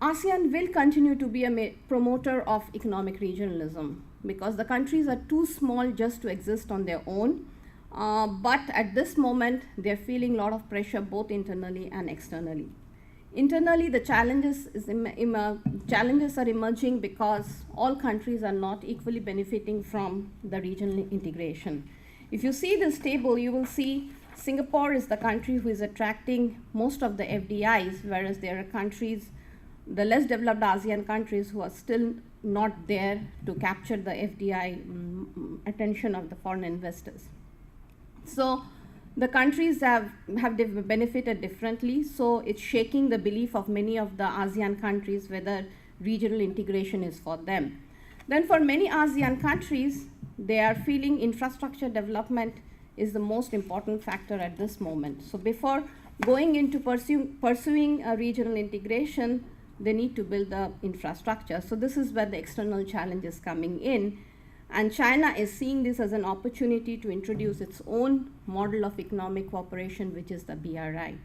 ASEAN will continue to be a promoter of economic regionalism because the countries are too small just to exist on their own. But at this moment, they're feeling a lot of pressure both internally and externally. Internally, the challenges are emerging because all countries are not equally benefiting from the regional integration. If you see this table, you will see Singapore is the country who is attracting most of the FDIs, whereas there are countries, the less developed ASEAN countries, who are still not there to capture the FDI attention of the foreign investors. So the countries have benefited differently, so it's shaking the belief of many of the ASEAN countries whether regional integration is for them. Then for many ASEAN countries, they are feeling infrastructure development is the most important factor at this moment. So before going into pursuing a regional integration, they need to build the infrastructure. So this is where the external challenge is coming in. And China is seeing this as an opportunity to introduce its own model of economic cooperation, which is the BRI.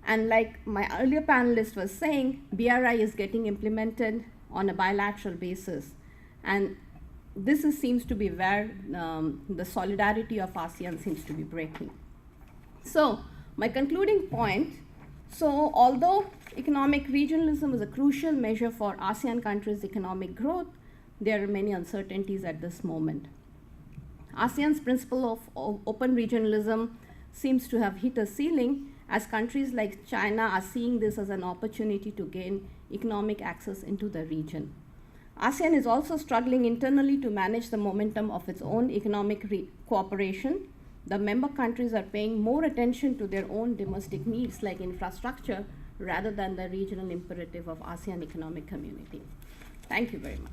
And like my earlier panelist was saying, BRI is getting implemented on a bilateral basis. And this seems to be where the solidarity of ASEAN seems to be breaking. So my concluding point, so although economic regionalism is a crucial measure for ASEAN countries' economic growth, there are many uncertainties at this moment. ASEAN's principle of open regionalism seems to have hit a ceiling as countries like China are seeing this as an opportunity to gain economic access into the region. ASEAN is also struggling internally to manage the momentum of its own economic cooperation. The member countries are paying more attention to their own domestic needs like infrastructure rather than the regional imperative of ASEAN Economic Community. Thank you very much.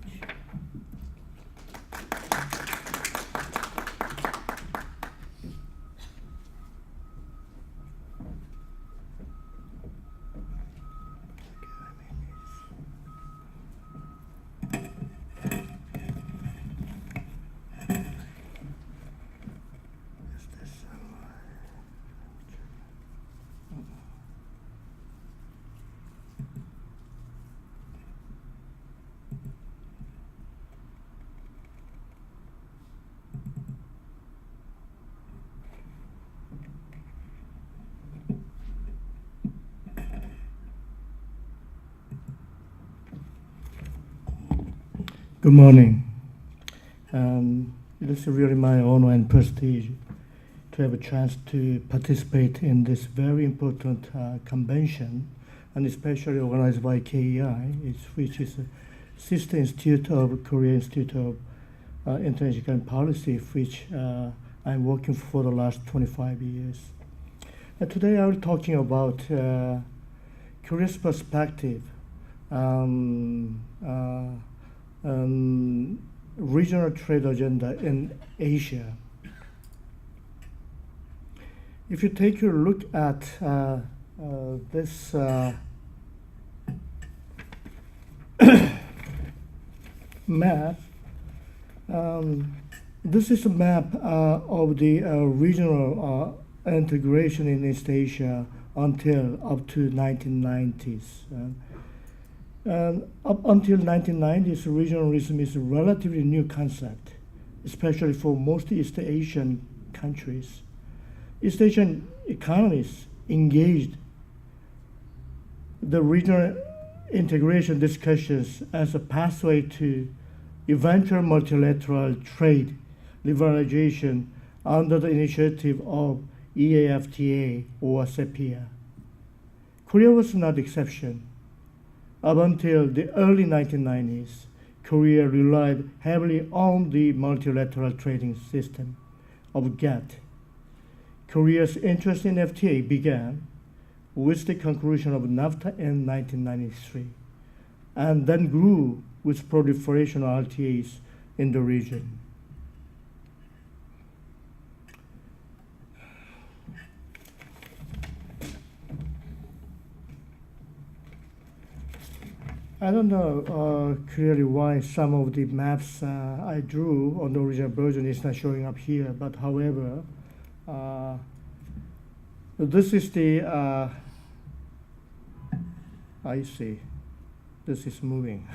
Good morning. It is really my honor and prestige to have a chance to participate in this very important convention, and especially organized by KEI, which is a sister institute of Korea Institute of International Policy, which I'm working for the last 25 years. Today I will be talking about Korea's perspective, regional trade agenda in Asia. If you take a look at this map, this is a map of the regional integration in East Asia until up to 1990s. Up until 1990s, regionalism is a relatively new concept, especially for most East Asian countries. East Asian economies engaged the regional integration discussions as a pathway to eventual multilateral trade liberalization under the initiative of EAFTA or CEPIA. Korea was not the exception. Up until the early 1990s, Korea relied heavily on the multilateral trading system of GATT. Korea's interest in FTA began with the conclusion of NAFTA in 1993, and then grew with proliferation of RTAs in the region. I don't know clearly why some of the maps I drew on the original version is not showing up here, but however, this is the, I see, this is moving.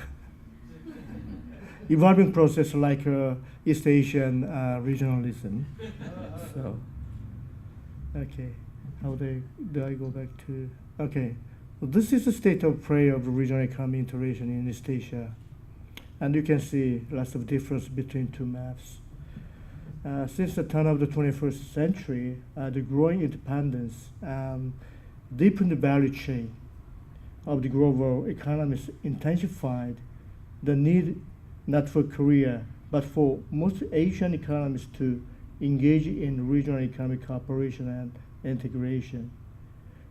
Evolving process like East Asian regionalism. So, okay, how do I go back to, okay. This is the state of play of regional economic integration in East Asia. And you can see lots of difference between two maps. Since the turn of the 21st century, the growing independence deepened the value chain of the global economies intensified the need not for Korea, but for most Asian economies to engage in regional economic cooperation and integration.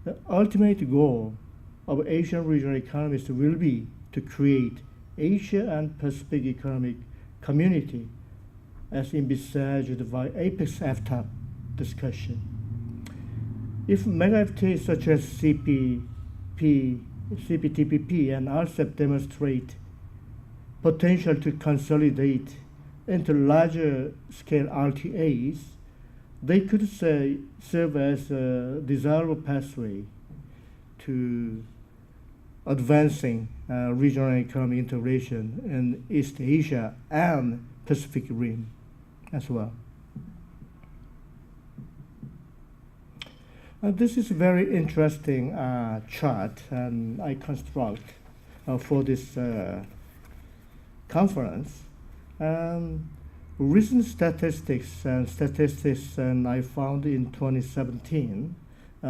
The ultimate goal of Asian regional economies will be to create Asia and Pacific Economic Community as envisaged by APEC FTA discussion. If mega FTAs such as CPTPP and RCEP demonstrate potential to consolidate into larger scale RTAs, they could serve as a desirable pathway to advancing regional economic integration in East Asia and Pacific Rim as well. This is a very interesting chart, and I construct for this conference. Recent statistics I found in 2017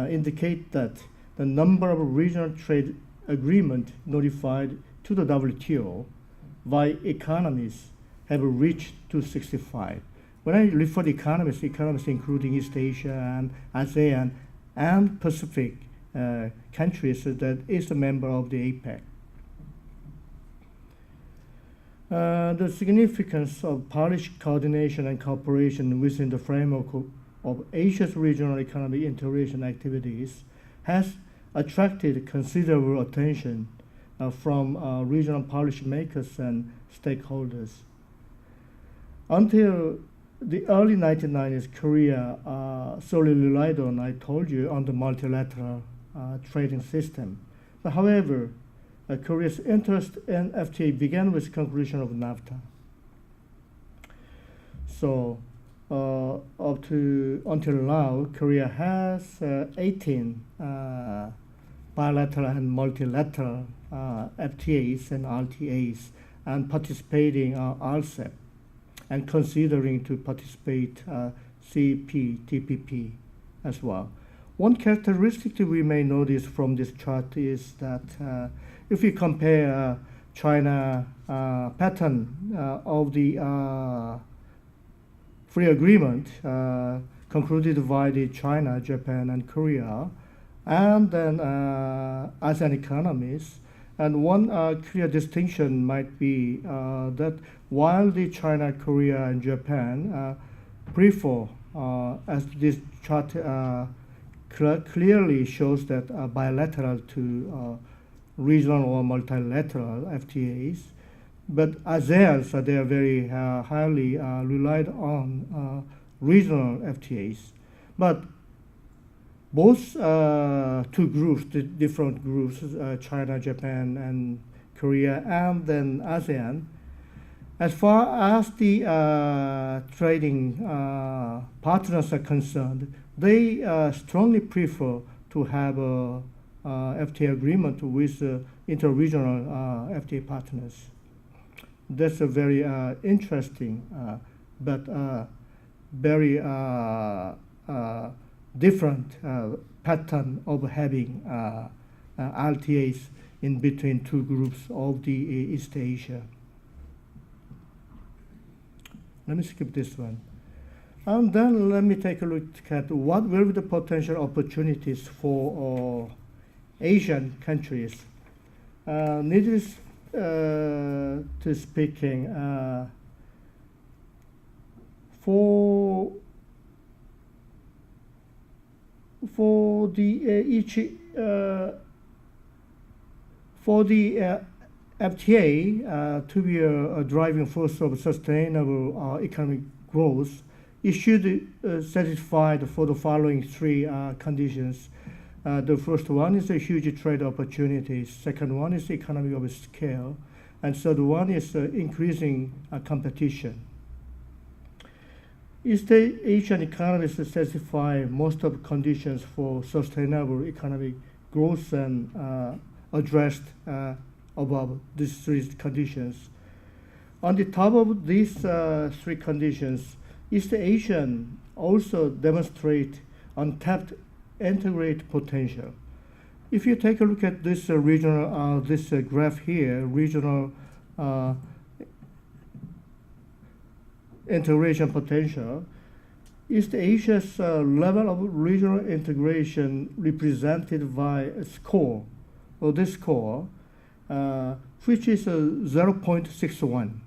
indicate that the number of regional trade agreements notified to the WTO by economies have reached 265. When I refer to economies including East Asia and ASEAN and Pacific countries that is a member of the APEC. The significance of policy coordination and cooperation within the framework of Asia's regional economic integration activities has attracted considerable attention from regional policymakers and stakeholders. Until the early 1990s, Korea solely relied on, I told you, on the multilateral trading system. But however, Korea's interest in FTA began with conclusion of NAFTA. So until now, Korea has 18 bilateral and multilateral FTAs and RTAs, and participating RCEP, and considering to participate CPTPP as well. One characteristic that we may notice from this chart is that if we compare China pattern of the free agreement concluded by the China, Japan, and Korea, and then ASEAN economies. And one clear distinction might be that while the China, Korea, and Japan prefer, as this chart clearly shows, that bilateral to regional or multilateral FTAs, but ASEAN, so they are very highly relied on regional FTAs. But both two groups, the different groups, China, Japan, and Korea, and then ASEAN. As far as the trading partners are concerned, they strongly prefer to have a FTA agreement with interregional FTA partners. That's a very interesting but very different pattern of having LTAs in between two groups of the East Asia. Let me skip this one. And then let me take a look at what will be the potential opportunities for Asian countries. Needless to speaking, for the FTA to be a driving force of sustainable economic growth, it should satisfy for the following three conditions. The first one is a huge trade opportunities. Second one is economy of scale. And third one is increasing competition. East Asian economies satisfy most of the conditions for sustainable economic growth and addressed above these three conditions. On the top of these three conditions, East Asian also demonstrate untapped integrate potential. If you take a look at this regional, this graph here, regional integration potential, East Asia's level of regional integration represented by a score, or this score, which is 0.61,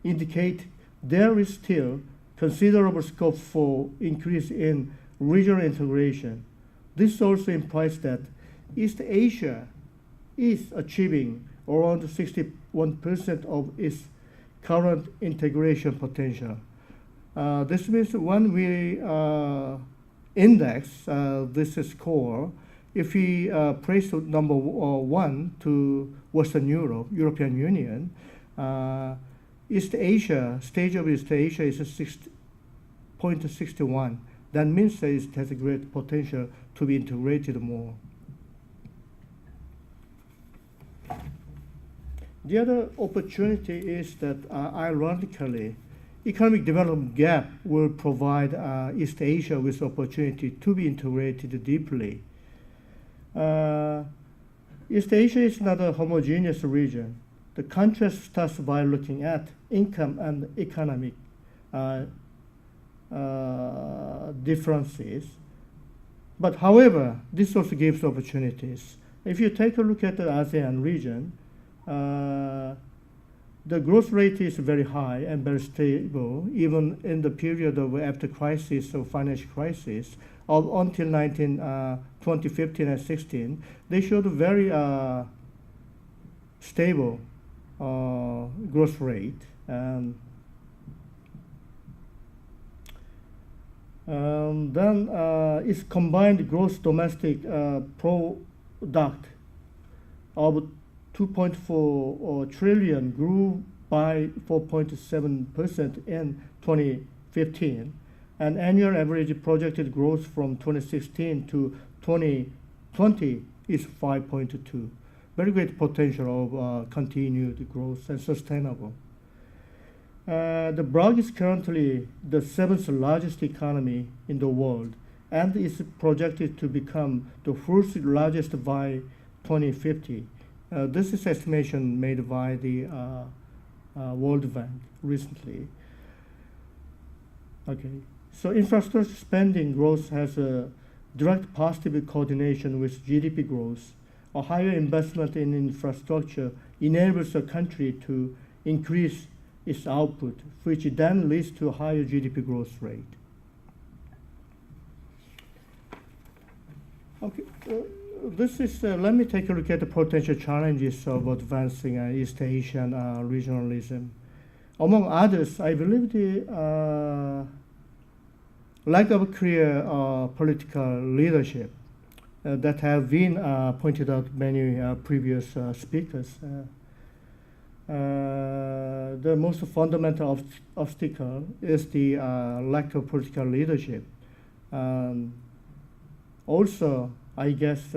indicate there is still considerable scope for increase in regional integration. This also implies that East Asia is achieving around 61% of its current integration potential. This means when we index this score, if we place number 1 to Western Europe, European Union, East Asia, stage of East Asia is 6.61. That means that it has a great potential to be integrated more. The other opportunity is that, ironically, economic development gap will provide East Asia with opportunity to be integrated deeply. East Asia is not a homogeneous region. The contrast starts by looking at income and economic differences. But however, this also gives opportunities. If you take a look at the ASEAN region, the growth rate is very high and very stable, even in the period of after crisis or financial crisis until 2015 and 16. They showed a very stable growth rate. Then its combined gross domestic product of 2.4 trillion grew by 4.7% in 2015, and annual average projected growth from 2016 to 2020 is 5.2. Very great potential of continued growth and sustainable. The Prague is currently the 7th largest economy in the world and is projected to become the 4th largest by 2050. This is estimation made by the World Bank recently. Okay, so infrastructure spending growth has a direct positive coordination with GDP growth. A higher investment in infrastructure enables a country to increase its output, which then leads to a higher GDP growth rate. Okay, this is, let me take a look at the potential challenges of advancing East Asian regionalism. Among others, I believe the lack of clear political leadership that have been pointed out many previous speakers. The most fundamental obstacle is the lack of political leadership. Also, I guess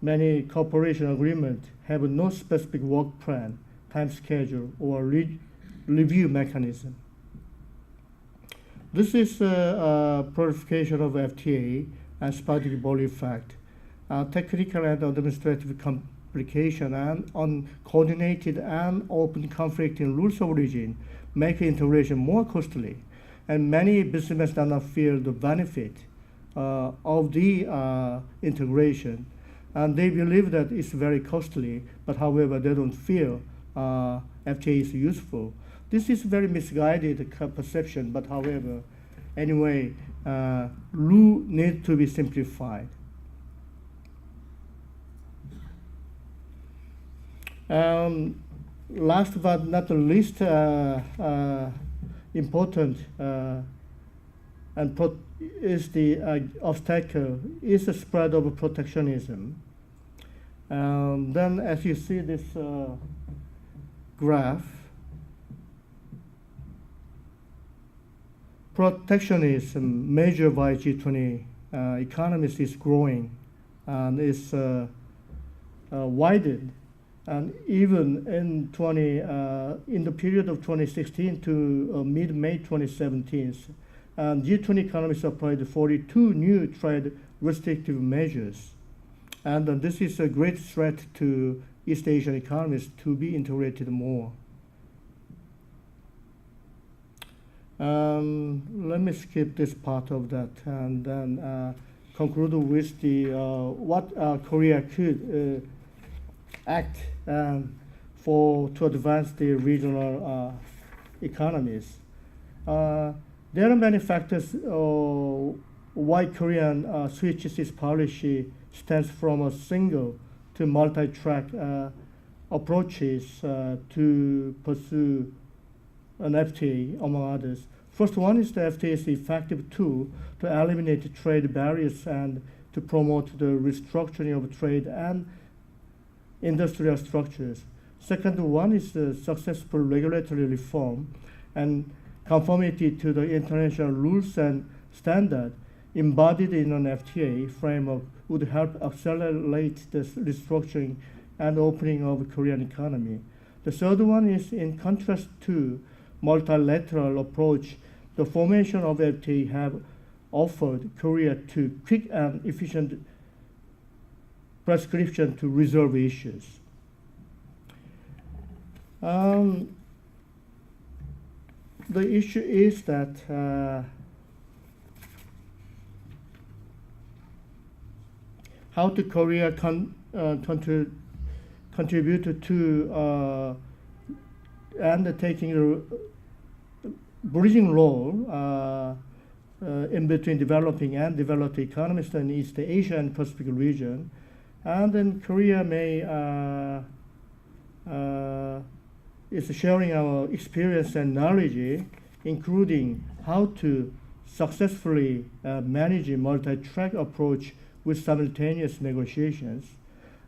many cooperation agreements have no specific work plan, time schedule, or review mechanism. This is a proliferation of FTA and spaghetti ball effect, technical and administrative complication, and uncoordinated and open conflict in rules of origin make integration more costly. And many businesses do not feel the benefit of the integration, and they believe that it's very costly, but however, they don't feel FTA is useful. This is very misguided perception, but however, anyway, rule need to be simplified. Last but not the least, important and is the obstacle is the spread of protectionism. Then, as you see this graph, protectionism measured by G20 economies is growing and is widened. And even in the period of 2016 to mid-May 2017, G20 economies applied 42 new trade restrictive measures. And this is a great threat to East Asian economies to be integrated more. Let me skip this part of that and then conclude with the what Korea could act to advance the regional economies. There are many factors why Korean switches its policy stands from a single to multi-track approaches to pursue an FTA, among others. First one is the FTA is an effective tool to eliminate trade barriers and to promote the restructuring of trade and industrial structures. Second one is the successful regulatory reform and conformity to the international rules and standards embodied in an FTA framework would help accelerate the restructuring and opening of the Korean economy. The third one is in contrast to multilateral approach, the formation of FTA have offered Korea to quick and efficient prescription to resolve issues. The issue is that how to Korea contribute to and taking a bridging role in between developing and developed economies in East Asia and Pacific region. And then Korea is sharing our experience and knowledge, including how to successfully manage a multi-track approach with simultaneous negotiations.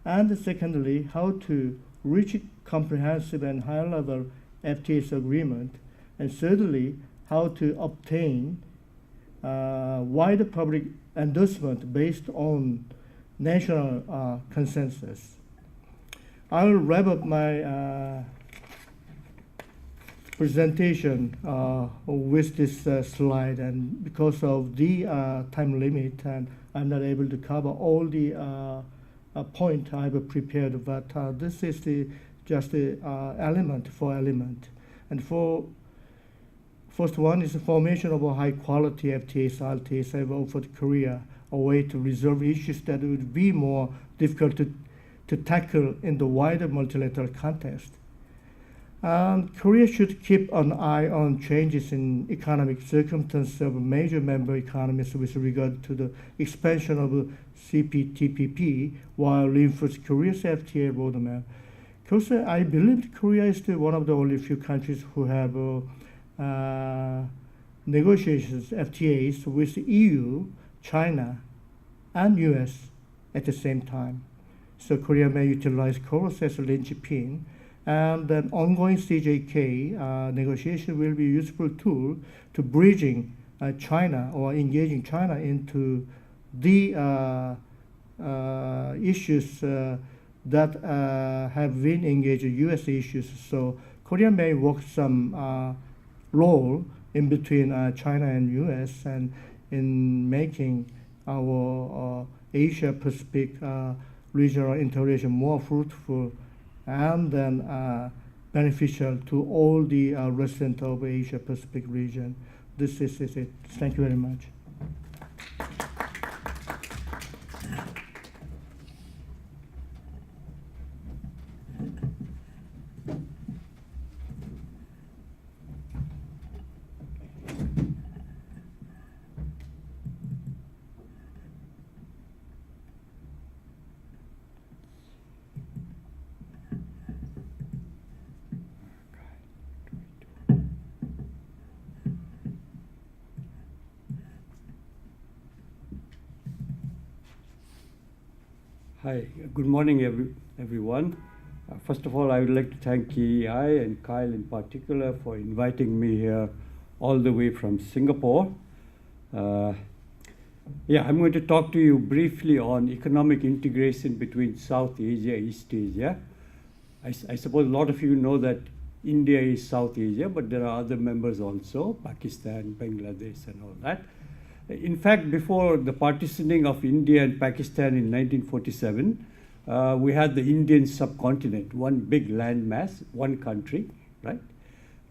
And secondly, how to reach comprehensive and high-level FTA agreement. And thirdly, how to obtain wider public endorsement based on national consensus. I will wrap up my presentation with this slide, and because of the time limit, and I'm not able to cover all the point I've prepared, but this is just the element for element. And for first one is the formation of a high quality FTAs, LTAs have offered Korea a way to resolve issues that would be more difficult to tackle in the wider multilateral context. Korea should keep an eye on changes in economic circumstances of major member economies with regard to the expansion of CPTPP while reinforcing Korea's FTA roadmap. Because I believe Korea is one of the only few countries who have negotiations, FTAs with EU, China, and U.S. at the same time. So Korea may utilize CORUS as a linchpin, and an ongoing CJK negotiation will be a useful tool to bridging China or engaging China into the issues that have been engaged in U.S. issues. So Korea may work some role in between China and U.S. and in making our Asia-Pacific regional integration more fruitful and then beneficial to all the residents of Asia-Pacific region. This is it. Thank you very much. Hi, good morning everyone. First of all, I would like to thank KEI and Kyle in particular for inviting me here all the way from Singapore. I'm going to talk to you briefly on economic integration between South Asia, East Asia. I suppose a lot of you know that India is South Asia, but there are other members also, Pakistan, Bangladesh and all that. In fact, before the partitioning of India and Pakistan in 1947, we had the Indian subcontinent, one big landmass, one country, right?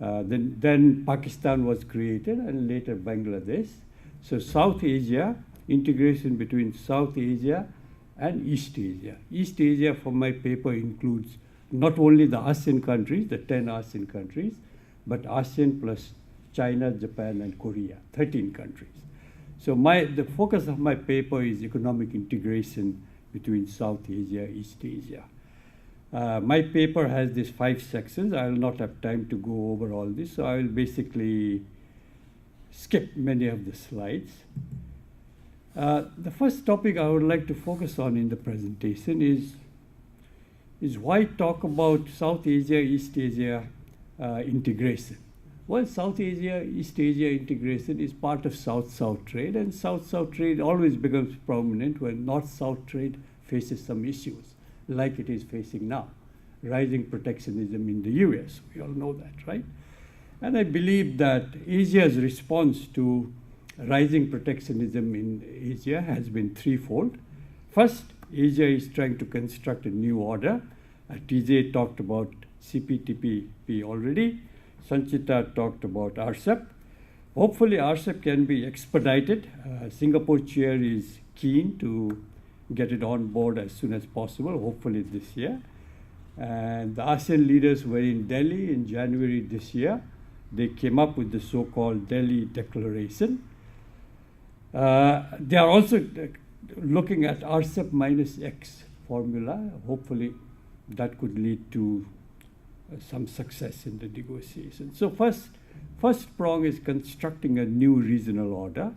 Then Pakistan was created and later Bangladesh. So South Asia, integration between South Asia and East Asia. East Asia for my paper includes not only the ASEAN countries, the 10 ASEAN countries, but ASEAN plus China, Japan and Korea, 13 countries. So the focus of my paper is economic integration between South Asia, East Asia. My paper has these 5 sections. I will not have time to go over all this, so I will basically skip many of the slides. The first topic I would like to focus on in the presentation is why talk about South Asia, East Asia integration. Well, South Asia, East Asia integration is part of South-South trade, and South-South trade always becomes prominent when North-South trade faces some issues, like it is facing now. Rising protectionism in the US, we all know that, right? And I believe that Asia's response to rising protectionism in Asia has been threefold. First, Asia is trying to construct a new order. TJ talked about CPTPP already. Sanchita talked about RCEP. Hopefully RCEP can be expedited. Singapore chair is keen to get it on board as soon as possible, hopefully this year. And the ASEAN leaders were in Delhi in January this year. They came up with the so-called Delhi Declaration. They are also looking at RCEP minus X formula. Hopefully that could lead to some success in the negotiation. So first prong is constructing a new regional order.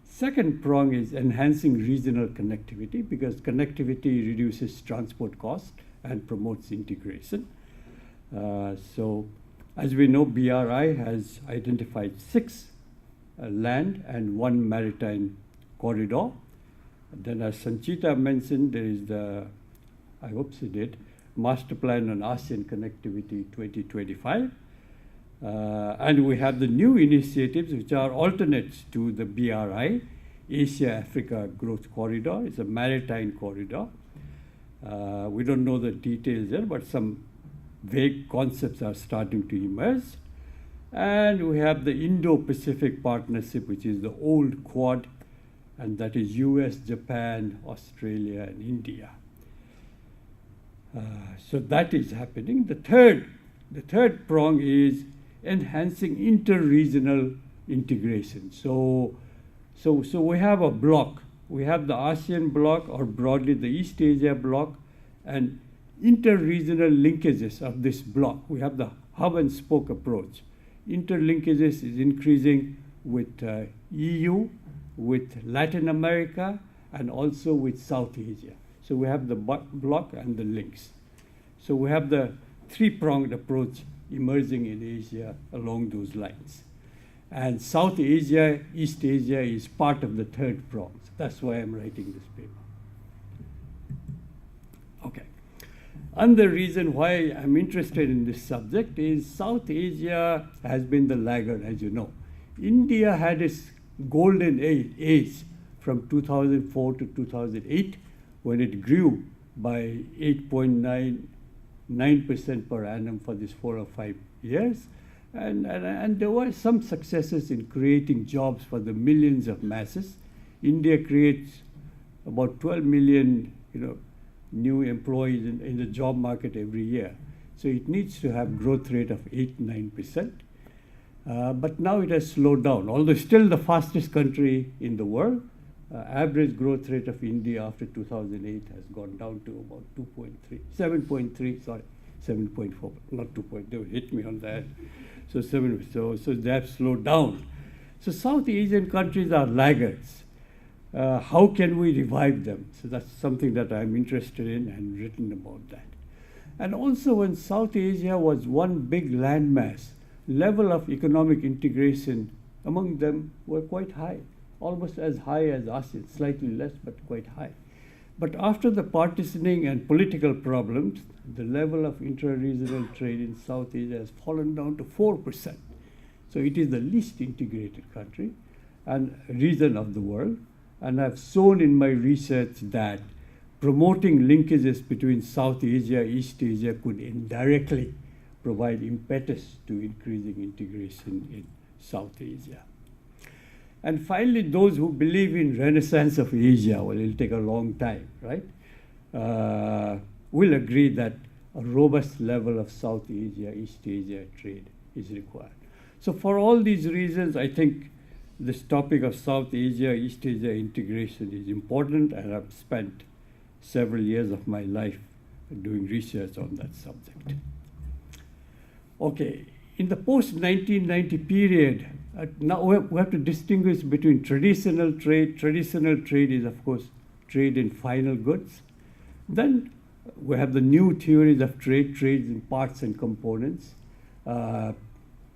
Second prong is enhancing regional connectivity, because connectivity reduces transport costs and promotes integration. So as we know, BRI has identified 6 land and 1 maritime corridor. Then as Sanchita mentioned, there is the, I hope she did, Master Plan on ASEAN Connectivity 2025. And we have the new initiatives which are alternates to the BRI, Asia-Africa Growth Corridor. It's a maritime corridor. We don't know the details there, but some vague concepts are starting to emerge. And we have the Indo-Pacific Partnership, which is the old Quad, and that is US, Japan, Australia, and India. So that is happening. The third prong is enhancing inter-regional integration. So we have a block. We have the ASEAN block, or broadly the East Asia block, and inter-regional linkages of this block. We have the hub and spoke approach. Interlinkages is increasing with EU, with Latin America, and also with South Asia. So we have the bloc and the links. So we have the three-pronged approach emerging in Asia along those lines. And South Asia, East Asia is part of the third prong. That's why I'm writing this paper. Okay. And the reason why I'm interested in this subject is South Asia has been the laggard, as you know. India had its golden age from 2004 to 2008, when it grew by 8.9% per annum for these 4 or 5 years. And there were some successes in creating jobs for the millions of masses. India creates about 12 million, new employees in the job market every year. So it needs to have growth rate of 8-9%. But now it has slowed down, although still the fastest country in the world. Average growth rate of India after 2008 has gone down to about 7.4, not 2.0, they will hit me on that. So they have slowed down. So South Asian countries are laggards. How can we revive them? So that's something that I'm interested in and written about that. And also when South Asia was one big landmass, level of economic integration among them were quite high, almost as high as Asean, slightly less, but quite high. But after the partitioning and political problems, the level of intra-regional trade in South Asia has fallen down to 4%. So it is the least integrated country and region of the world. And I've shown in my research that promoting linkages between South Asia, East Asia could indirectly provide impetus to increasing integration in South Asia. And finally, those who believe in Renaissance of Asia, well, it'll take a long time, right? Will agree that a robust level of South Asia, East Asia trade is required. So for all these reasons, I think this topic of South Asia, East Asia integration is important, and I've spent several years of my life doing research on that subject. Okay, in the post-1990 period, now we have to distinguish between traditional trade. Traditional trade is, of course, trade in final goods. Then we have the new theories of trades in parts and components,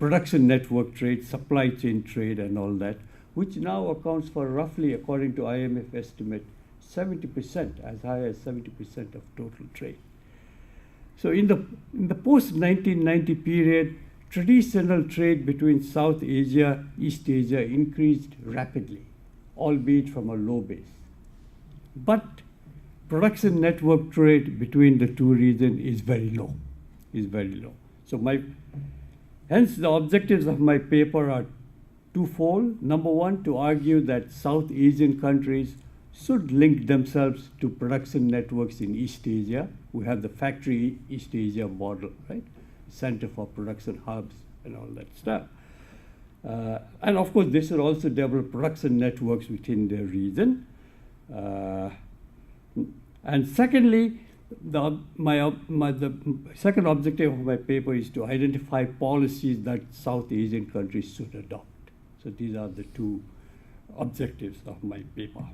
production network trade, supply chain trade, and all that, which now accounts for roughly, according to IMF estimate, 70%, as high as 70% of total trade. So in the post-1990 period, traditional trade between South Asia, East Asia increased rapidly, albeit from a low base. But production network trade between the two regions is very low, So hence the objectives of my paper are twofold. Number one, to argue that South Asian countries should link themselves to production networks in East Asia. We have the factory East Asia model, right? Center for production hubs and all that stuff. And of course, they should also develop production networks within their region. And secondly, the second objective of my paper is to identify policies that South Asian countries should adopt. So these are the two objectives of my paper.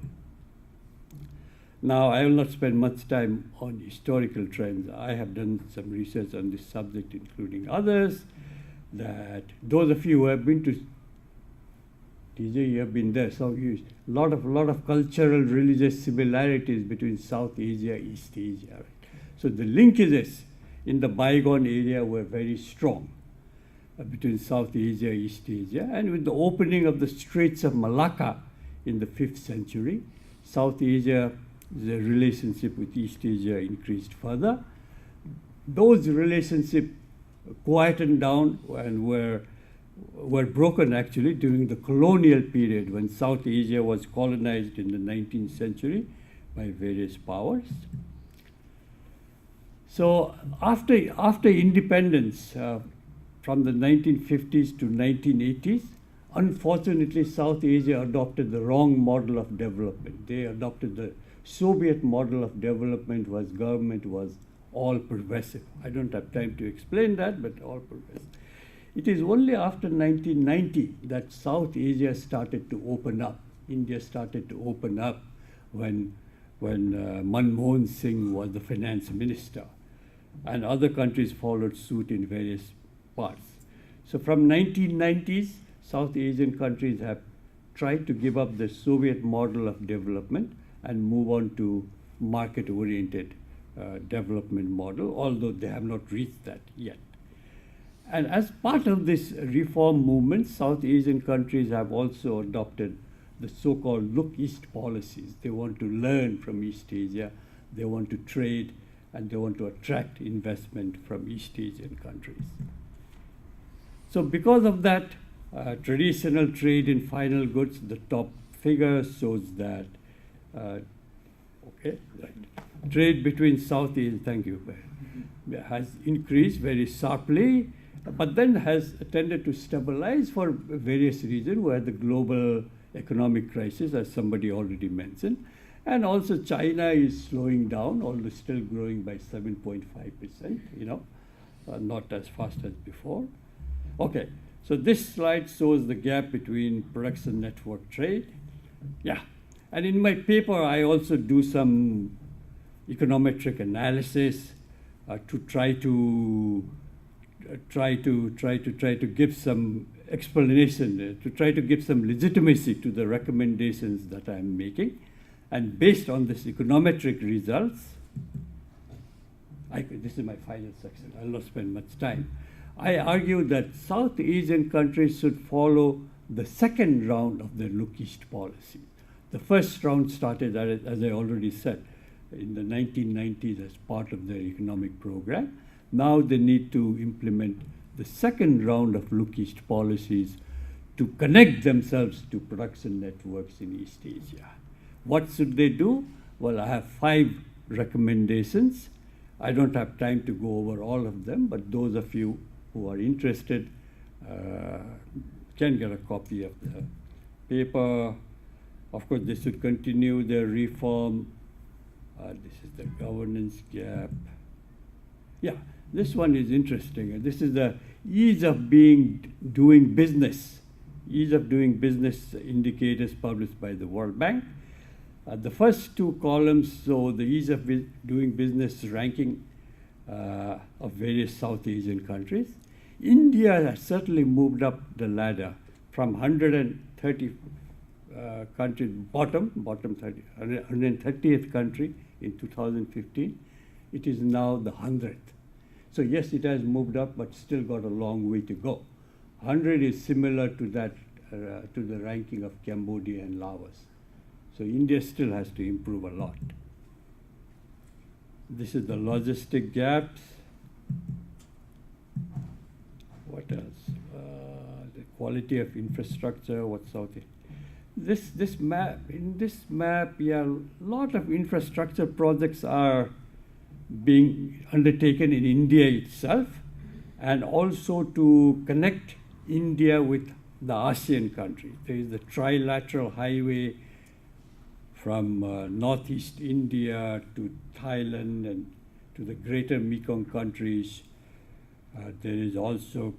Now, I will not spend much time on historical trends. I have done some research on this subject, including others, that those of you who have been to TJ, you have been there, so a lot of cultural, religious similarities between South Asia, East Asia. Right? So the linkages in the bygone area were very strong between South Asia, East Asia, and with the opening of the Straits of Malacca in the 5th century, South Asia, the relationship with East Asia increased further. Those relationships quietened down and were broken actually during the colonial period when South Asia was colonized in the 19th century by various powers. So after independence from the 1950s to 1980s, unfortunately South Asia adopted the wrong model of development. They adopted the Soviet model of development was government was all pervasive. I don't have time to explain that, but all pervasive. It is only after 1990 that South Asia started to open up. India started to open up when Manmohan Singh was the finance minister, and other countries followed suit in various parts. So from 1990s, South Asian countries have tried to give up the Soviet model of development and move on to market-oriented development model, although they have not reached that yet. And as part of this reform movement, South Asian countries have also adopted the so-called Look East policies. They want to learn from East Asia, they want to trade, and they want to attract investment from East Asian countries. So because of that, traditional trade in final goods, the top figure shows that, trade between South Asia, thank you, has increased very sharply, but then has tended to stabilize for various reasons, where the global economic crisis, as somebody already mentioned, and also China is slowing down, although still growing by 7.5%, not as fast as before. Okay, so this slide shows the gap between production network trade. Yeah, and in my paper, I also do some econometric analysis to try to give some explanation, to try to give some legitimacy to the recommendations that I'm making. And based on this econometric results, this is my final section, I'll not spend much time. I argue that South Asian countries should follow the second round of the Look East policy. The first round started, as I already said, in the 1990s as part of their economic program. Now they need to implement the second round of Look East policies to connect themselves to production networks in East Asia. What should they do? Well, I have 5 recommendations. I don't have time to go over all of them, but those of you who are interested can get a copy of the paper. Of course, they should continue their reform. This is the governance gap. Yeah, this one is interesting. This is the ease of doing business indicators published by the World Bank. The first 2 columns show the ease of doing business ranking of various South Asian countries. India has certainly moved up the ladder from 130 countries, bottom 130th country in 2015. It is now the 100th. So yes, it has moved up, but still got a long way to go. 100 is similar to that, to the ranking of Cambodia and Laos. So India still has to improve a lot. This is the logistic gaps. What else? The quality of infrastructure, what's out there. In this map, yeah, a lot of infrastructure projects are being undertaken in India itself, and also to connect India with the Asean countries. There is the trilateral highway from northeast India to Thailand and to the greater Mekong countries. There is also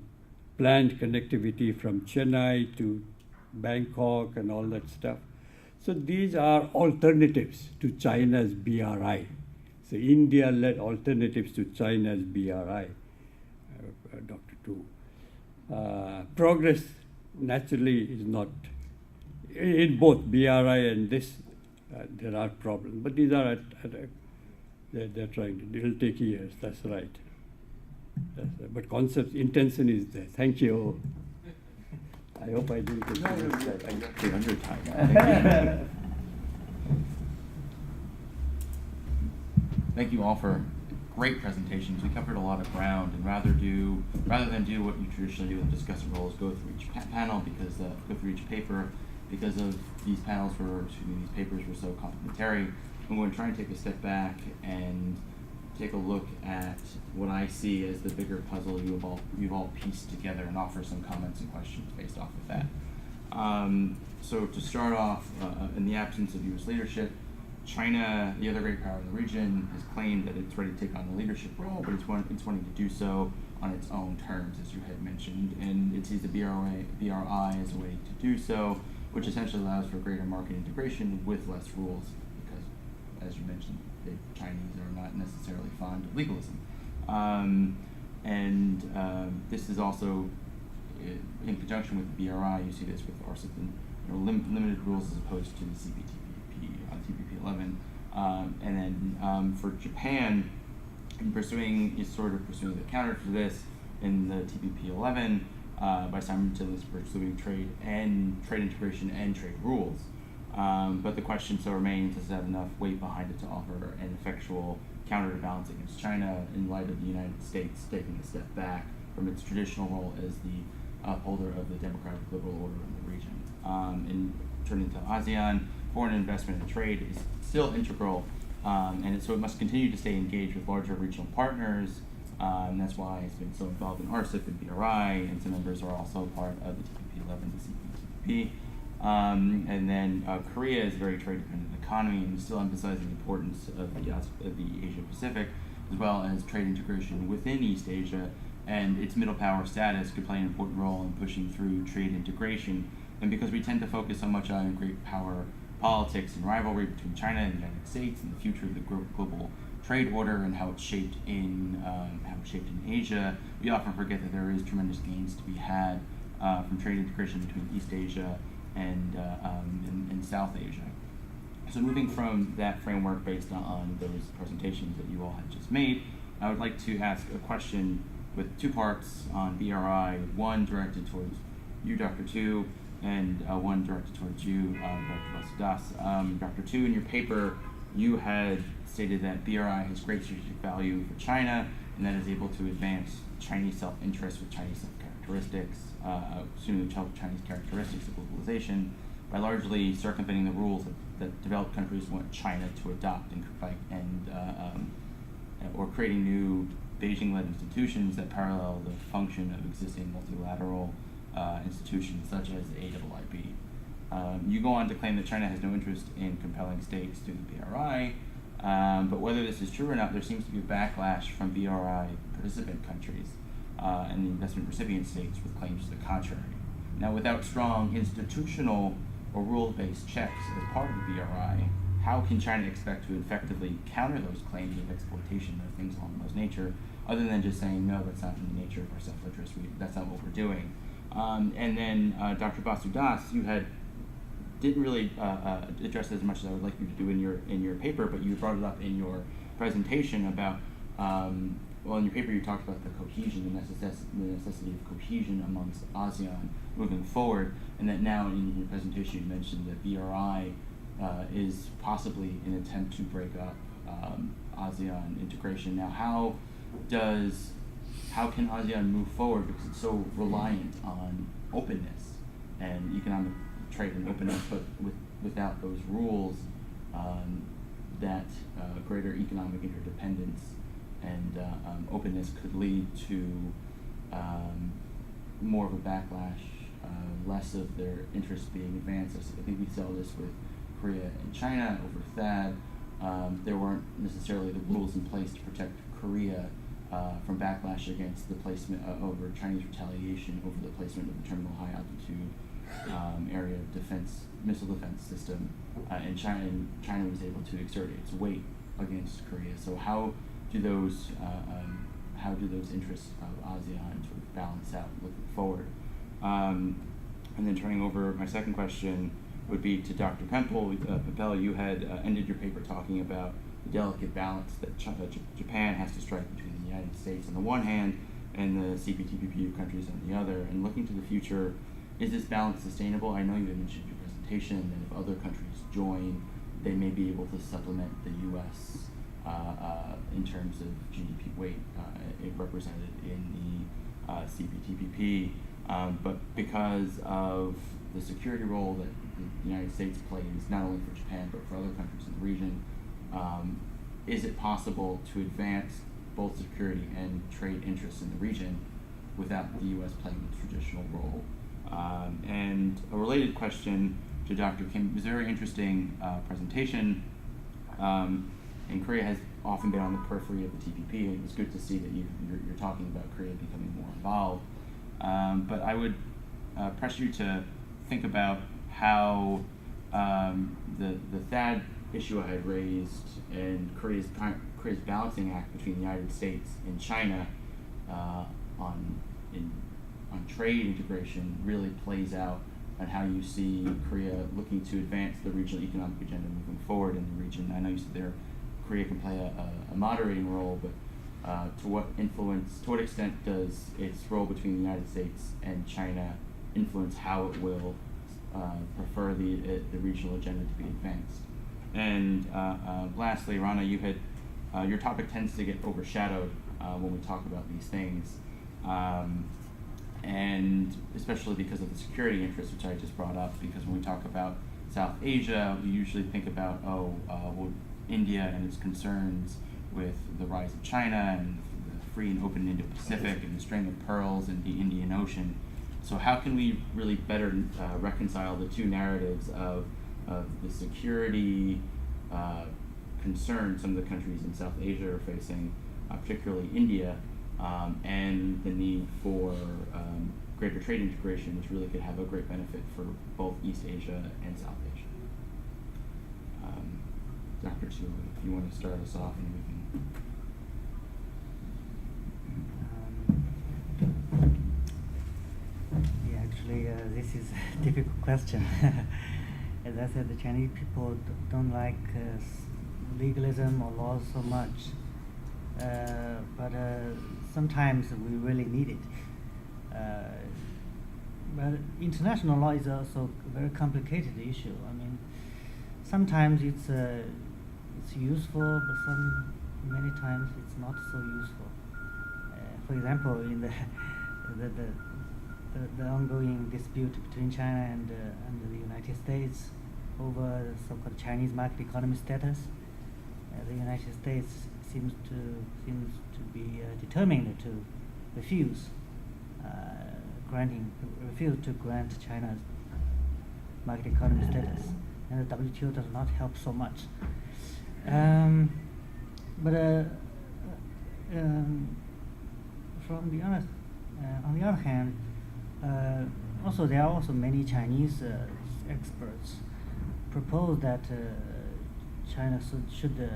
planned connectivity from Chennai to Bangkok and all that stuff. So these are alternatives to China's BRI. So India led alternatives to China's BRI, Dr. Tu. Progress naturally is not, in both BRI and this, there are problems, but these are they're trying to, it'll take years, that's right. But concept, intention is there. Thank you. I hope I didn't take too much time. You're under time. Thank you. Thank you all for great presentations. We covered a lot of ground, and rather than do what you traditionally do in discussion roles, go through each panel go through each paper, because of these these papers were so complementary. I'm going to try and take a step back and take a look at what I see as the bigger puzzle you've all pieced together, and offer some comments and questions based off of that. So to start off, in the absence of U.S. leadership, China, the other great power in the region, has claimed that it's ready to take on the leadership role, but it's wanting to do so on its own terms, as you had mentioned, and it sees the BRI as a way to do so, which essentially allows for greater market integration with less rules. as you mentioned, the Chinese are not necessarily fond of legalism. This is also, in conjunction with the BRI, you see this with RCEP and limited rules as opposed to the CPTPP, TPP 11. And then for Japan, in pursuing the counter to this in the TPP 11 by simultaneously pursuing trade integration and trade rules. But the question still remains: does it have enough weight behind it to offer an effectual counterbalance against China in light of the United States taking a step back from its traditional role as the upholder of the democratic liberal order in the region? And turning to ASEAN, foreign investment and trade is still integral, so it must continue to stay engaged with larger regional partners. And that's why it's been so involved in RCEP and BRI, and some members are also part of the TPP 11 to CPTPP. And then Korea is a very trade-dependent economy and still emphasizing the importance of the Asia-Pacific, as well as trade integration within East Asia, and its middle power status could play an important role in pushing through trade integration. And because we tend to focus so much on great power politics and rivalry between China and the United States and the future of the global trade order and how it's shaped in Asia, we often forget that there is tremendous gains to be had from trade integration between East Asia and South Asia. So moving from that framework based on those presentations that you all had just made, I would like to ask a question with two parts on BRI, one directed towards you, Dr. Tu, and one directed towards you, Dr. Basudas. Dr. Tu, in your paper, you had stated that BRI has great strategic value for China and that is able to advance Chinese self-interest with Chinese self-characteristics, assuming the Chinese characteristics of globalization, by largely circumventing the rules that developed countries want China to adopt or creating new Beijing-led institutions that parallel the function of existing multilateral institutions such as the AIIB. You go on to claim that China has no interest in compelling states through the BRI, but whether this is true or not, there seems to be a backlash from BRI participant countries and the investment recipient states with claims to the contrary. Now, without strong institutional or rule-based checks as part of the BRI, how can China expect to effectively counter those claims of exploitation or things along those nature, other than just saying, no, that's not in the nature of our self-interest, that's not what we're doing? And then Dr. Basudas, you didn't really address it as much as I would like you to do in your paper, but you brought it up in your presentation about, in your paper you talked about the cohesion, the necessity of cohesion amongst ASEAN moving forward, and that now in your presentation you mentioned that BRI is possibly an attempt to break up ASEAN integration. Now, how can ASEAN move forward, because it's so reliant on openness and economic trade and openness, but without those rules, that greater economic interdependence and openness could lead to more of a backlash, less of their interests being advanced. I think we saw this with Korea and China over THAAD. There weren't necessarily the rules in place to protect Korea from backlash against the placement over Chinese retaliation over the placement of the terminal high altitude area missile defense system, and China was able to exert its weight against Korea. So how do those interests of ASEAN sort of balance out looking forward? And then turning over, my second question would be to Dr. Pempel. You had ended your paper talking about the delicate balance that Japan has to strike between the United States on the one hand and the CPTPP countries on the other. And looking to the future, is this balance sustainable? I know you had mentioned in your presentation that if other countries join, they may be able to supplement the U.S. In terms of GDP weight represented in the CPTPP. But because of the security role that the United States plays, not only for Japan but for other countries in the region, is it possible to advance both security and trade interests in the region without the U.S. playing its traditional role? And a related question to Dr. Kim, it was a very interesting presentation, and Korea has often been on the periphery of the TPP, and it was good to see that you're talking about Korea becoming more involved. But I would press you to think about how the THAAD issue I had raised and Korea's balancing act between the United States and China on trade integration really plays out on how you see Korea looking to advance the regional economic agenda moving forward in the region. I know you said Korea can play a moderating role, but to what extent does its role between the United States and China influence how it will prefer the regional agenda to be advanced? And lastly, Rana, your topic tends to get overshadowed when we talk about these things, and especially because of the security interests, which I just brought up. Because when we talk about South Asia, we usually think about India and its concerns with the rise of China and the free and open Indo-Pacific and the string of pearls in the Indian Ocean. So how can we really better reconcile the two narratives of the security concerns some of the countries in South Asia are facing, particularly India, and the need for greater trade integration, which really could have a great benefit for both East Asia and South Asia? Dr. Tu, if you want to start us off, and we can. Yeah, actually, this is a difficult question. As I said, the Chinese people don't like legalism or laws so much, but sometimes we really need it. But international law is also a very complicated issue. I mean, sometimes it's useful, but many times it's not so useful. For example, in the ongoing dispute between China and the United States over the so-called Chinese market economy status, the United States seems to be determined to refuse to grant China's market economy status, and the WTO does not help so much. But on the other hand, also there are also many Chinese experts propose that China should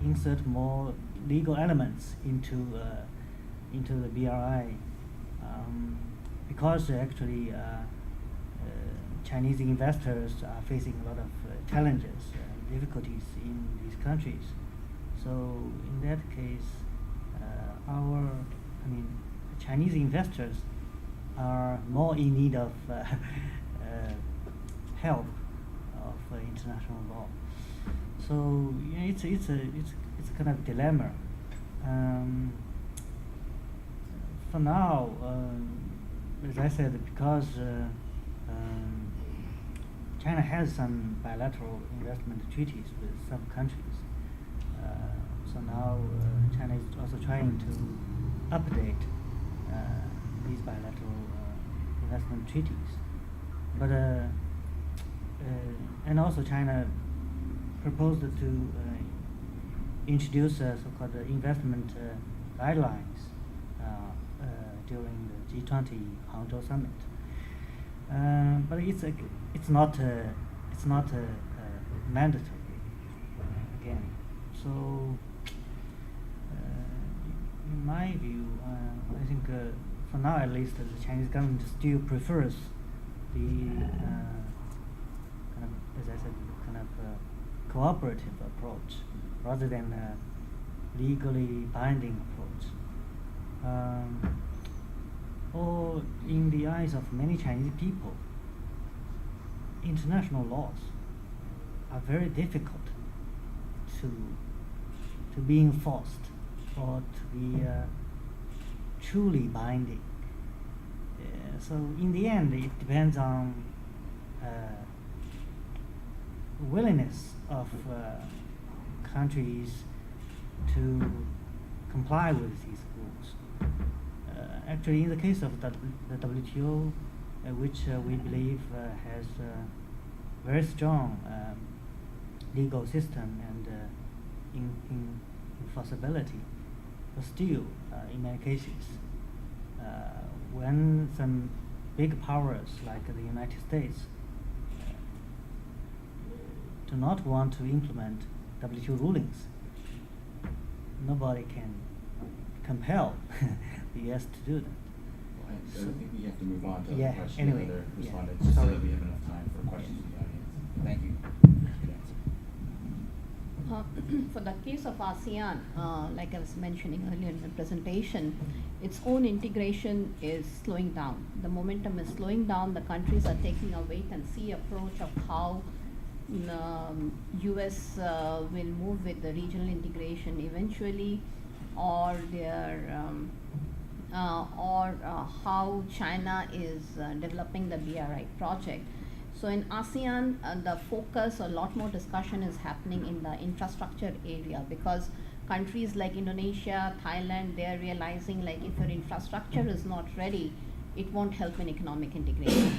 insert more legal elements into the BRI, because actually Chinese investors are facing a lot of challenges and difficulties in these countries. So in that case, Chinese investors are more in need of help of international law. So it's a kind of dilemma. For now, as I said, because China has some bilateral investment treaties with some countries, so now China is also trying to update these bilateral investment treaties. But and also China proposed to introduce so-called investment guidelines during the G20 Hangzhou summit. But it's not mandatory again. So in my view, I think for now at least, the Chinese government still prefers the kind of, as I said, kind of cooperative approach rather than a legally binding approach. Or in the eyes of many Chinese people, international laws are very difficult to be enforced or to be truly binding. So in the end, it depends on willingness of countries to comply with these rules. Actually, in the case of the WTO, which we believe has a very strong legal system and enforceability, but still, in many cases, when some big powers like the United States do not want to implement WTO rulings. Nobody can compel the U.S. to do that. Well, I think we have to move on to Yeah, the question anyway, of other yeah. respondents, just so Sorry. that we have enough time for questions from the audience. Thank you. Good answer. For the case of ASEAN, like I was mentioning earlier in the presentation, its own integration is slowing down. The momentum is slowing down. The countries are taking a wait-and-see approach of how US will move with the regional integration eventually, or how China is developing the BRI project. So in ASEAN, the focus, a lot more discussion is happening in the infrastructure area, because countries like Indonesia, Thailand, they're realizing like if your infrastructure is not ready, it won't help in economic integration.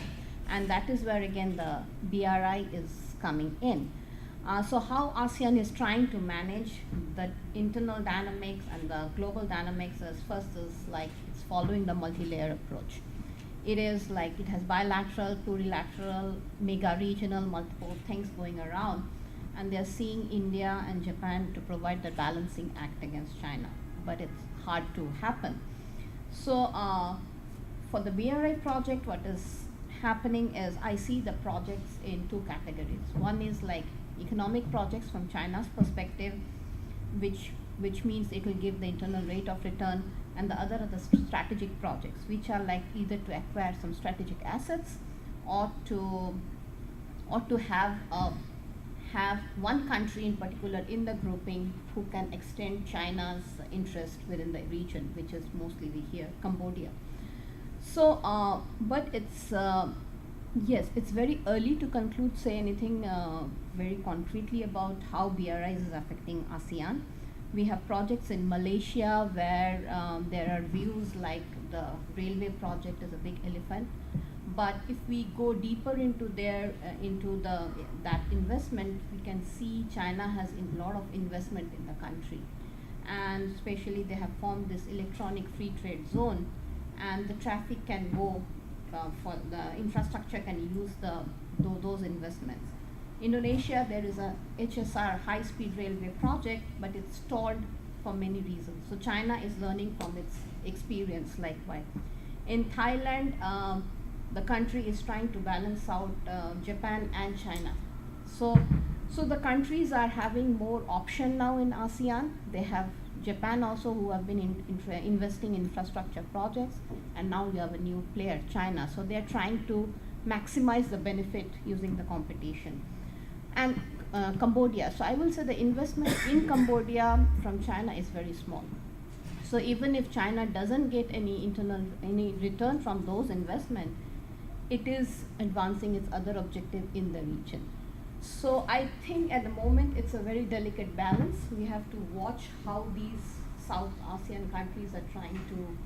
And that is where again the BRI is coming in. So how ASEAN is trying to manage the internal dynamics and the global dynamics is first is like it's following the multi-layer approach. It is like it has bilateral, plurilateral, mega regional, multiple things going around, and they're seeing India and Japan to provide the balancing act against China, but it's hard to happen. So for the BRI project, what is happening is I see the projects in two categories. One is like economic projects from China's perspective, which means it will give the internal rate of return, and the other are the strategic projects, which are like either to acquire some strategic assets or to have one country in particular in the grouping who can extend China's interest within the region, which is mostly here Cambodia. So, but it's yes, it's very early to say anything very concretely about how BRIs is affecting ASEAN. We have projects in Malaysia where there are views like the railway project is a big elephant. But if we go deeper into that investment, we can see China has a lot of investment in the country, and especially they have formed this electronic free trade zone, and the traffic can go for the infrastructure can use those investments. Indonesia, there is a HSR high-speed railway project, but it's stalled for many reasons. So China is learning from its experience likewise. In Thailand, the country is trying to balance out Japan and China. So the countries are having more option now in ASEAN. They have Japan also, who have been investing in infrastructure projects, and now we have a new player, China. So they're trying to maximize the benefit using the competition. And Cambodia. So I will say the investment in Cambodia from China is very small. So even if China doesn't get any return from those investments, it is advancing its other objective in the region. So I think at the moment it's a very delicate balance. We have to watch how these South ASEAN countries are trying to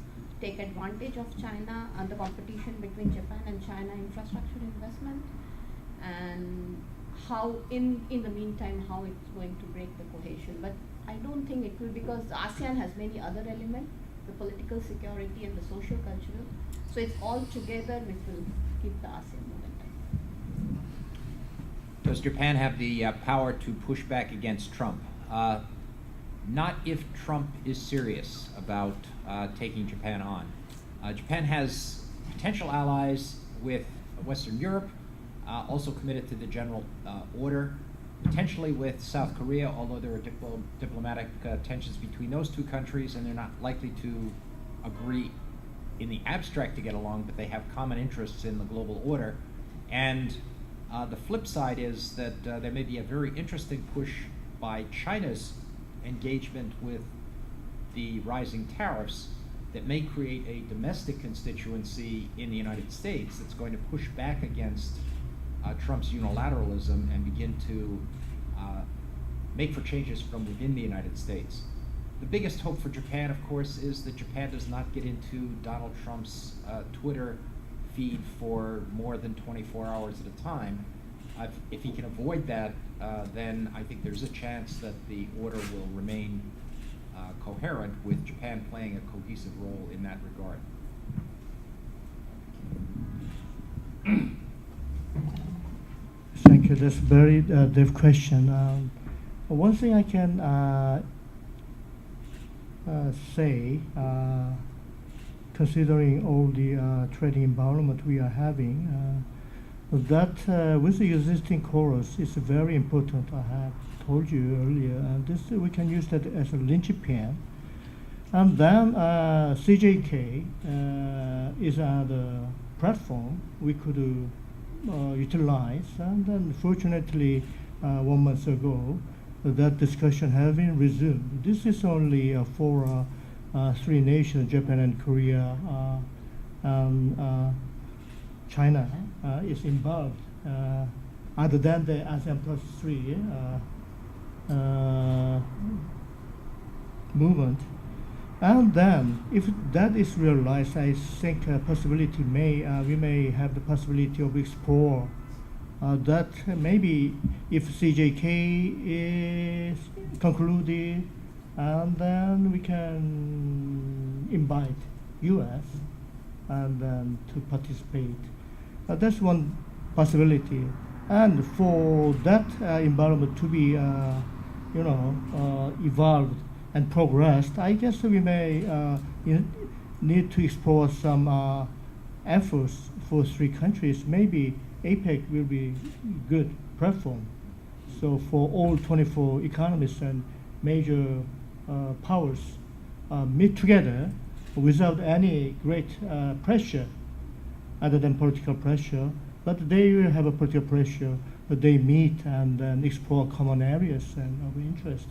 take advantage of China and the competition between Japan and China infrastructure investment, and how in the meantime how it's going to break the cohesion. But I don't think it will, because ASEAN has many other elements, the political security and the social cultural. So it's all together which will keep the ASEAN momentum. Does Japan have the power to push back against Trump? Not if Trump is serious about taking Japan on. Japan has potential allies with Western Europe, also committed to the general order, potentially with South Korea, although there are diplomatic tensions between those two countries, and they're not likely to agree in the abstract to get along, but they have common interests in the global order. And the flip side is that there may be a very interesting push by China's engagement with the rising tariffs that may create a domestic constituency in the United States that's going to push back against Trump's unilateralism and begin to make for changes from within the United States. The biggest hope for Japan, of course, is that Japan does not get into Donald Trump's Twitter feed for more than 24 hours at a time. If he can avoid that, then I think there's a chance that the order will remain coherent, with Japan playing a cohesive role in that regard. Thank you. That's very deep question. One thing I can say, considering all the trading environment we are having, that with the existing chorus, it's very important. I have told you earlier, and this we can use that as a linchpin. And then CJK is the platform we could utilize. And then fortunately, 1 month ago, that discussion has been resumed. This is only for 3 nations, Japan and Korea, and China is involved. Other than the ASEAN plus 3 movement. And then, if that is realized, I think possibility we may have the possibility of explore that maybe if CJK is concluded, and then we can invite U.S. and then to participate. That's one possibility. And for that environment to be, evolved and progressed, I guess we may need to explore some efforts for 3 countries. Maybe APEC will be good platform. So for all 24 economies and major powers meet together without any great pressure, other than political pressure, but they will have a political pressure. But they meet and then explore common areas and of interest.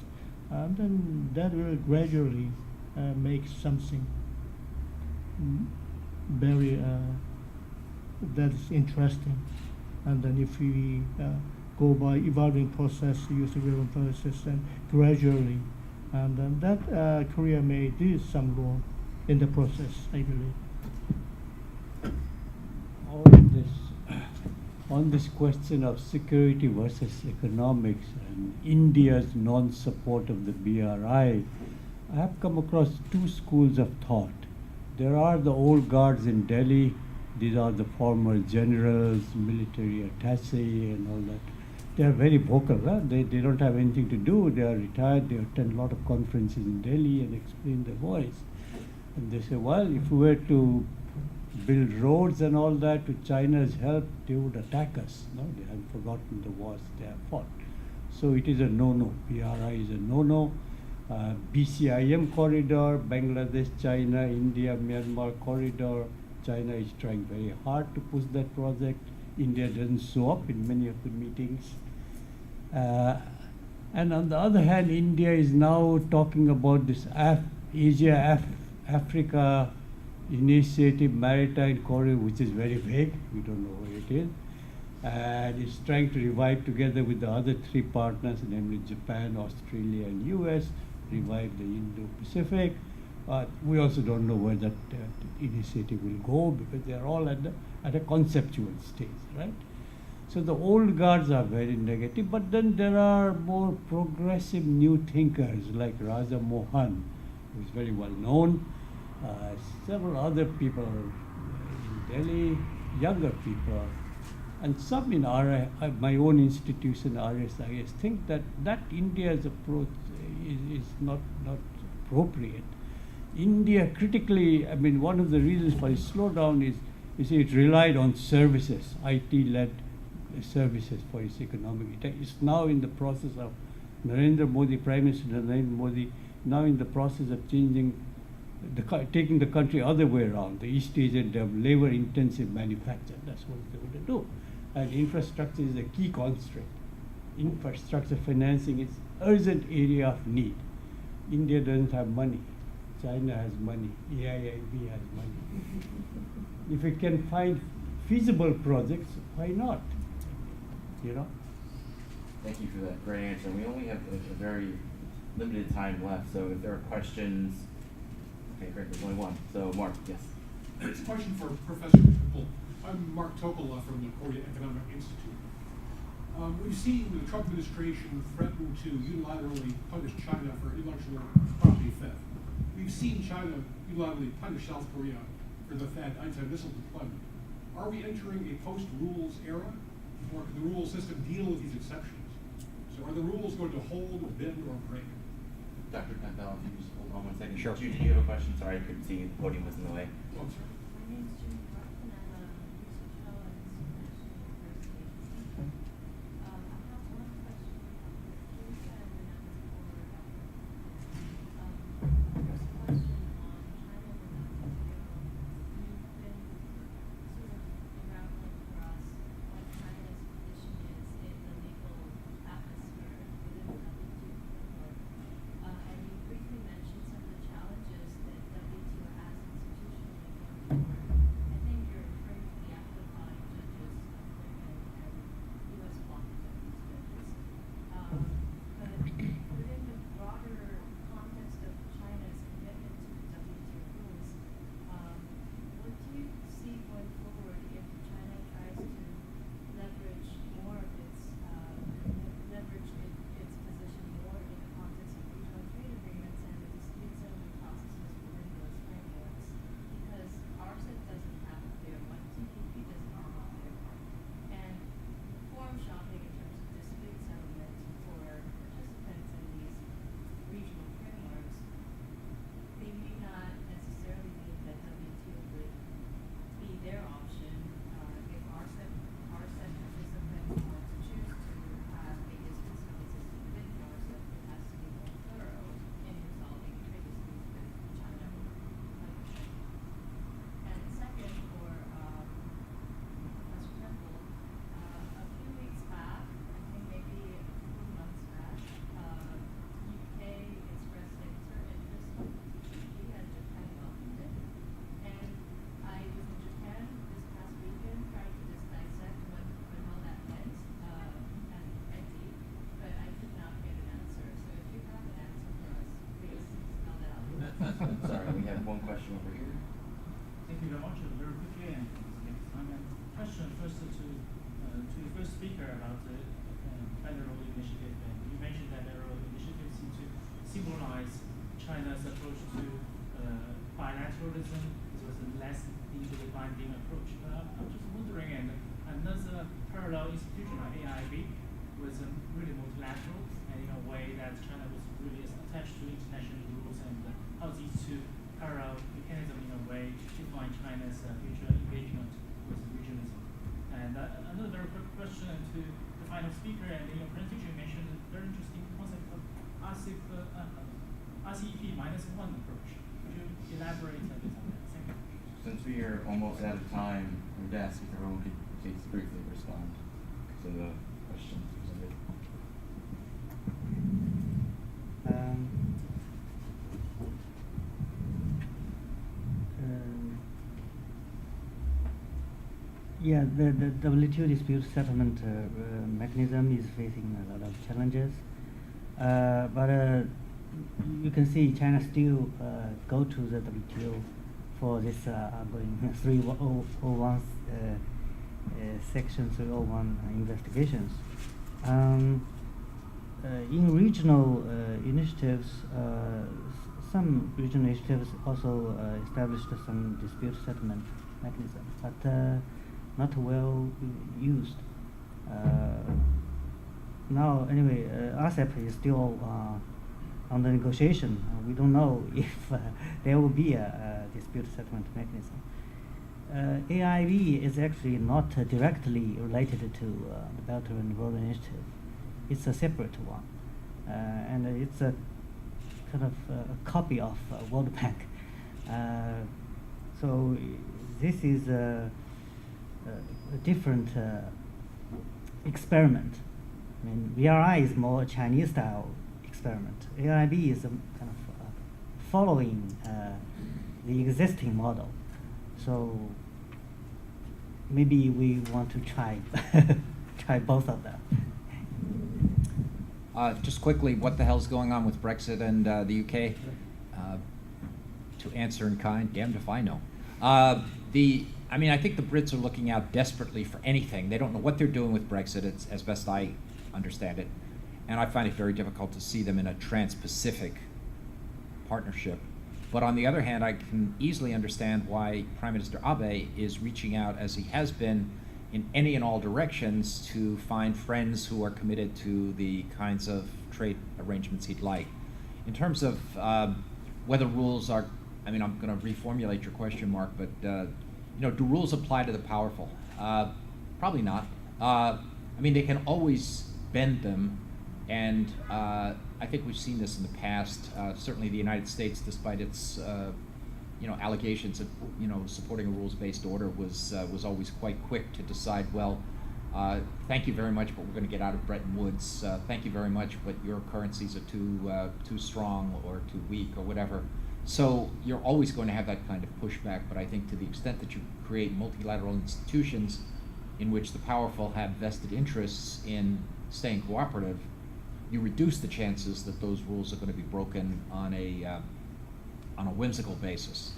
And then that will gradually make something very that's interesting. And then if we go by evolving process, use the relevant process, and gradually, and then that Korea may do some role in the process, I believe. On this question of security versus economics and India's non-support of the BRI, I have come across 2 schools of thought. There are the old guards in Delhi. These are the former generals, military attaché and all that. They are very vocal. Huh? They don't have anything to do. They are retired. They attend a lot of conferences in Delhi and explain their voice. And they say, well, if we were to build roads and all that with China's help, they would attack us. No, they have forgotten the wars they have fought. So it is a no-no. BRI is a no-no. BCIM corridor, Bangladesh, China, India, Myanmar corridor. China is trying very hard to push that project. India doesn't show up in many of the meetings. And on the other hand, India is now talking about this Asia-Africa Initiative Maritime Corridor, which is very vague. We don't know where it is. And it's trying to revive together with the other 3 partners, namely Japan, Australia, and US, revive the Indo-Pacific. We also don't know where that initiative will go because they are all at a conceptual stage, right? So the old guards are very negative, but then there are more progressive new thinkers like Raja Mohan, who is very well known, several other people in Delhi, younger people, and some in my own institution, RSIS, think that India's approach is not appropriate. India critically, I mean, one of the reasons for its slowdown is, you see, it relied on services, IT-led services for its economic. It's now in the process of Narendra Modi, Prime Minister Narendra Modi, now in the process of changing, taking the country other way around. The East Asian labor-intensive manufacture, that's what they want to do. And infrastructure is a key constraint. Infrastructure financing is urgent area of need. India doesn't have money. China has money. AIIB has money. If we can find feasible projects, why not? You know? Thank you for that great answer. We only have a very limited time left, so if there are questions, okay, great, there's only one. So, Mark, yes. It's a question for Professor Triple. I'm Mark Tokola from the Korea Economic Institute. We've seen the Trump administration threaten to unilaterally punish China for intellectual property theft. We've seen China unilaterally punish South Korea for the THAAD anti-missile deployment. Are we entering a post-rules era or can the rule system deal with these exceptions? So are the rules going to hold, bend, or break? Dr. Campbell, if you just hold on one second. Sure. Judy, do you have a question? Sorry, I couldn't see you. The podium was in the way. Oh, I'm sorry. My name is Judy Ruffin. I'm a research fellow at the National University Agency. I have one question for Teresa and then another for first question on China and the WTO. You've been sort of unraveling for us what China's position is in the legal atmosphere within the WTO framework. And you briefly mentioned some of the challenges that WTO has institutionally going forward. I think you're referring to the amplifying judges appointment and U.S. bloc judges. But within the broader context of China's commitment to the WTO rules, what do you see going forward if China tries to leverage more of its its position more in the context of regional trade agreements and the dispute settlement processes within those frameworks? Because RCEP doesn't have a clear one, TPP doesn't have a clear one, and forum shopping in terms of dispute settlement for participants in these regional frameworks, they may not necessarily mean that WTO would be their option if RCEP participants want to choose to have a dispute settlement system within the RCEP. It has to be more thorough in resolving trade disputes with China or other countries. And second, for Professor Temple, a few weeks back, I think maybe a couple of months back, UK expressed a certain interest in TPP and Japan welcomed it. And I was in Japan this past weekend trying to just dissect what all that meant at deep, but I could not get an answer. So if you have an answer for us, please spell that out. Sorry, we have one question over here. Thank you very much. Very quickly, and question first to the first speaker about the federal initiative. And you mentioned that federal initiatives seem to symbolize China's approach to bilateralism. It was a less legally binding approach. I'm just wondering, and another parallel institution like AIB was really multilateral, and in a way that China was really attached to international rules, and how these two parallel mechanisms in a way define China's future engagement with regionalism. And another very quick question to the final speaker, and in your presentation you mentioned a very interesting concept of RCEP -1 approach. Could you elaborate a bit on that? Thank you. Since we are almost out of time, I would ask if everyone could please briefly respond to the questions presented. Yeah, the WTO dispute settlement mechanism is facing a lot of challenges, but you can see China still go to the WTO for this ongoing 301 Section 301 investigations. In regional initiatives, some regional initiatives also established some dispute settlement mechanism, but not well used. Now, anyway, RCEP is still under negotiation. We don't know if there will be a dispute settlement mechanism. AIB is actually not directly related to the Belt and Road Initiative. It's a separate one, and it's a kind of a copy of World Bank. So this is a different experiment. I mean, BRI is more Chinese-style experiment. AIB is a kind of following the existing model. So maybe we want to try try both of them. Just quickly, what the hell's going on with Brexit and the UK? To answer in kind, damned if I know. I mean, I think the Brits are looking out desperately for anything. They don't know what they're doing with Brexit, as best I understand it. And I find it very difficult to see them in a trans-Pacific partnership. But on the other hand, I can easily understand why Prime Minister Abe is reaching out, as he has been, in any and all directions to find friends who are committed to the kinds of trade arrangements he'd like. In terms of whether rules are, I mean, I'm going to reformulate your question, Mark, but do rules apply to the powerful? Probably not. I mean, they can always bend them, and I think we've seen this in the past. Certainly, the United States, despite its allegations of supporting a rules-based order, was always quite quick to decide, well, thank you very much, but we're going to get out of Bretton Woods. Thank you very much, but your currencies are too strong or too weak or whatever. So you're always going to have that kind of pushback. But I think to the extent that you create multilateral institutions in which the powerful have vested interests in staying cooperative, you reduce the chances that those rules are going to be broken on a whimsical basis.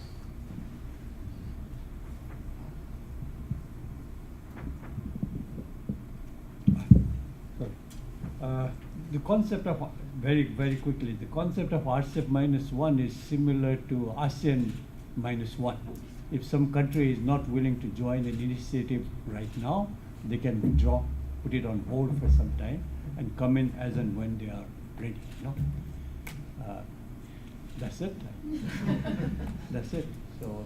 The concept of, very quickly, the concept of RCEP -1 is similar to ASEAN -1. If some country is not willing to join an initiative right now, they can withdraw, put it on hold for some time, and come in as and when they are ready. That's it. That's it. So,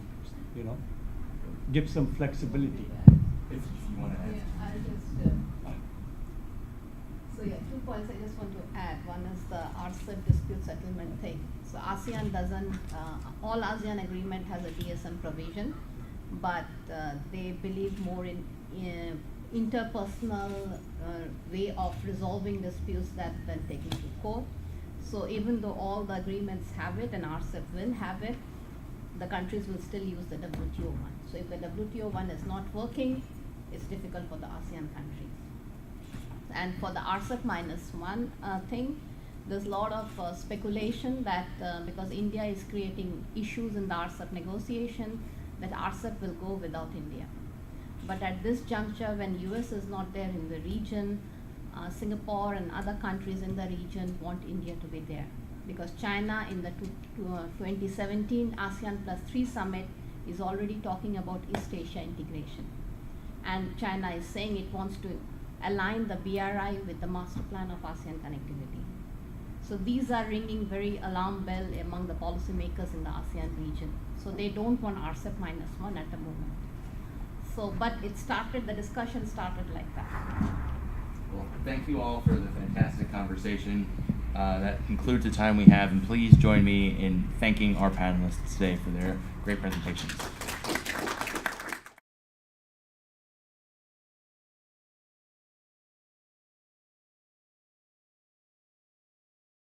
give some flexibility. If you want to add. Yeah, I'll just. So yeah, 2 points I just want to add. One is the RCEP dispute settlement thing. So ASEAN doesn't, all ASEAN agreement has a DSM provision, but they believe more in interpersonal way of resolving disputes than taking to court. So even though all the agreements have it and RCEP will have it, the countries will still use the WTO one. So if the WTO one is not working, it's difficult for the ASEAN countries. And for the RCEP -1 thing, there's a lot of speculation that because India is creating issues in the RCEP negotiation, that RCEP will go without India. But at this juncture, when US is not there in the region, Singapore and other countries in the region want India to be there. Because China in the 2017 ASEAN +3 summit is already talking about East Asia integration. And China is saying it wants to align the BRI with the master plan of ASEAN connectivity. So these are ringing very alarm bell among the policymakers in the ASEAN region. So they don't want RCEP -1 at the moment. So, but the discussion started like that. Well, thank you all for the fantastic conversation. That concludes the time we have, and please join me in thanking our panelists today for their great presentations.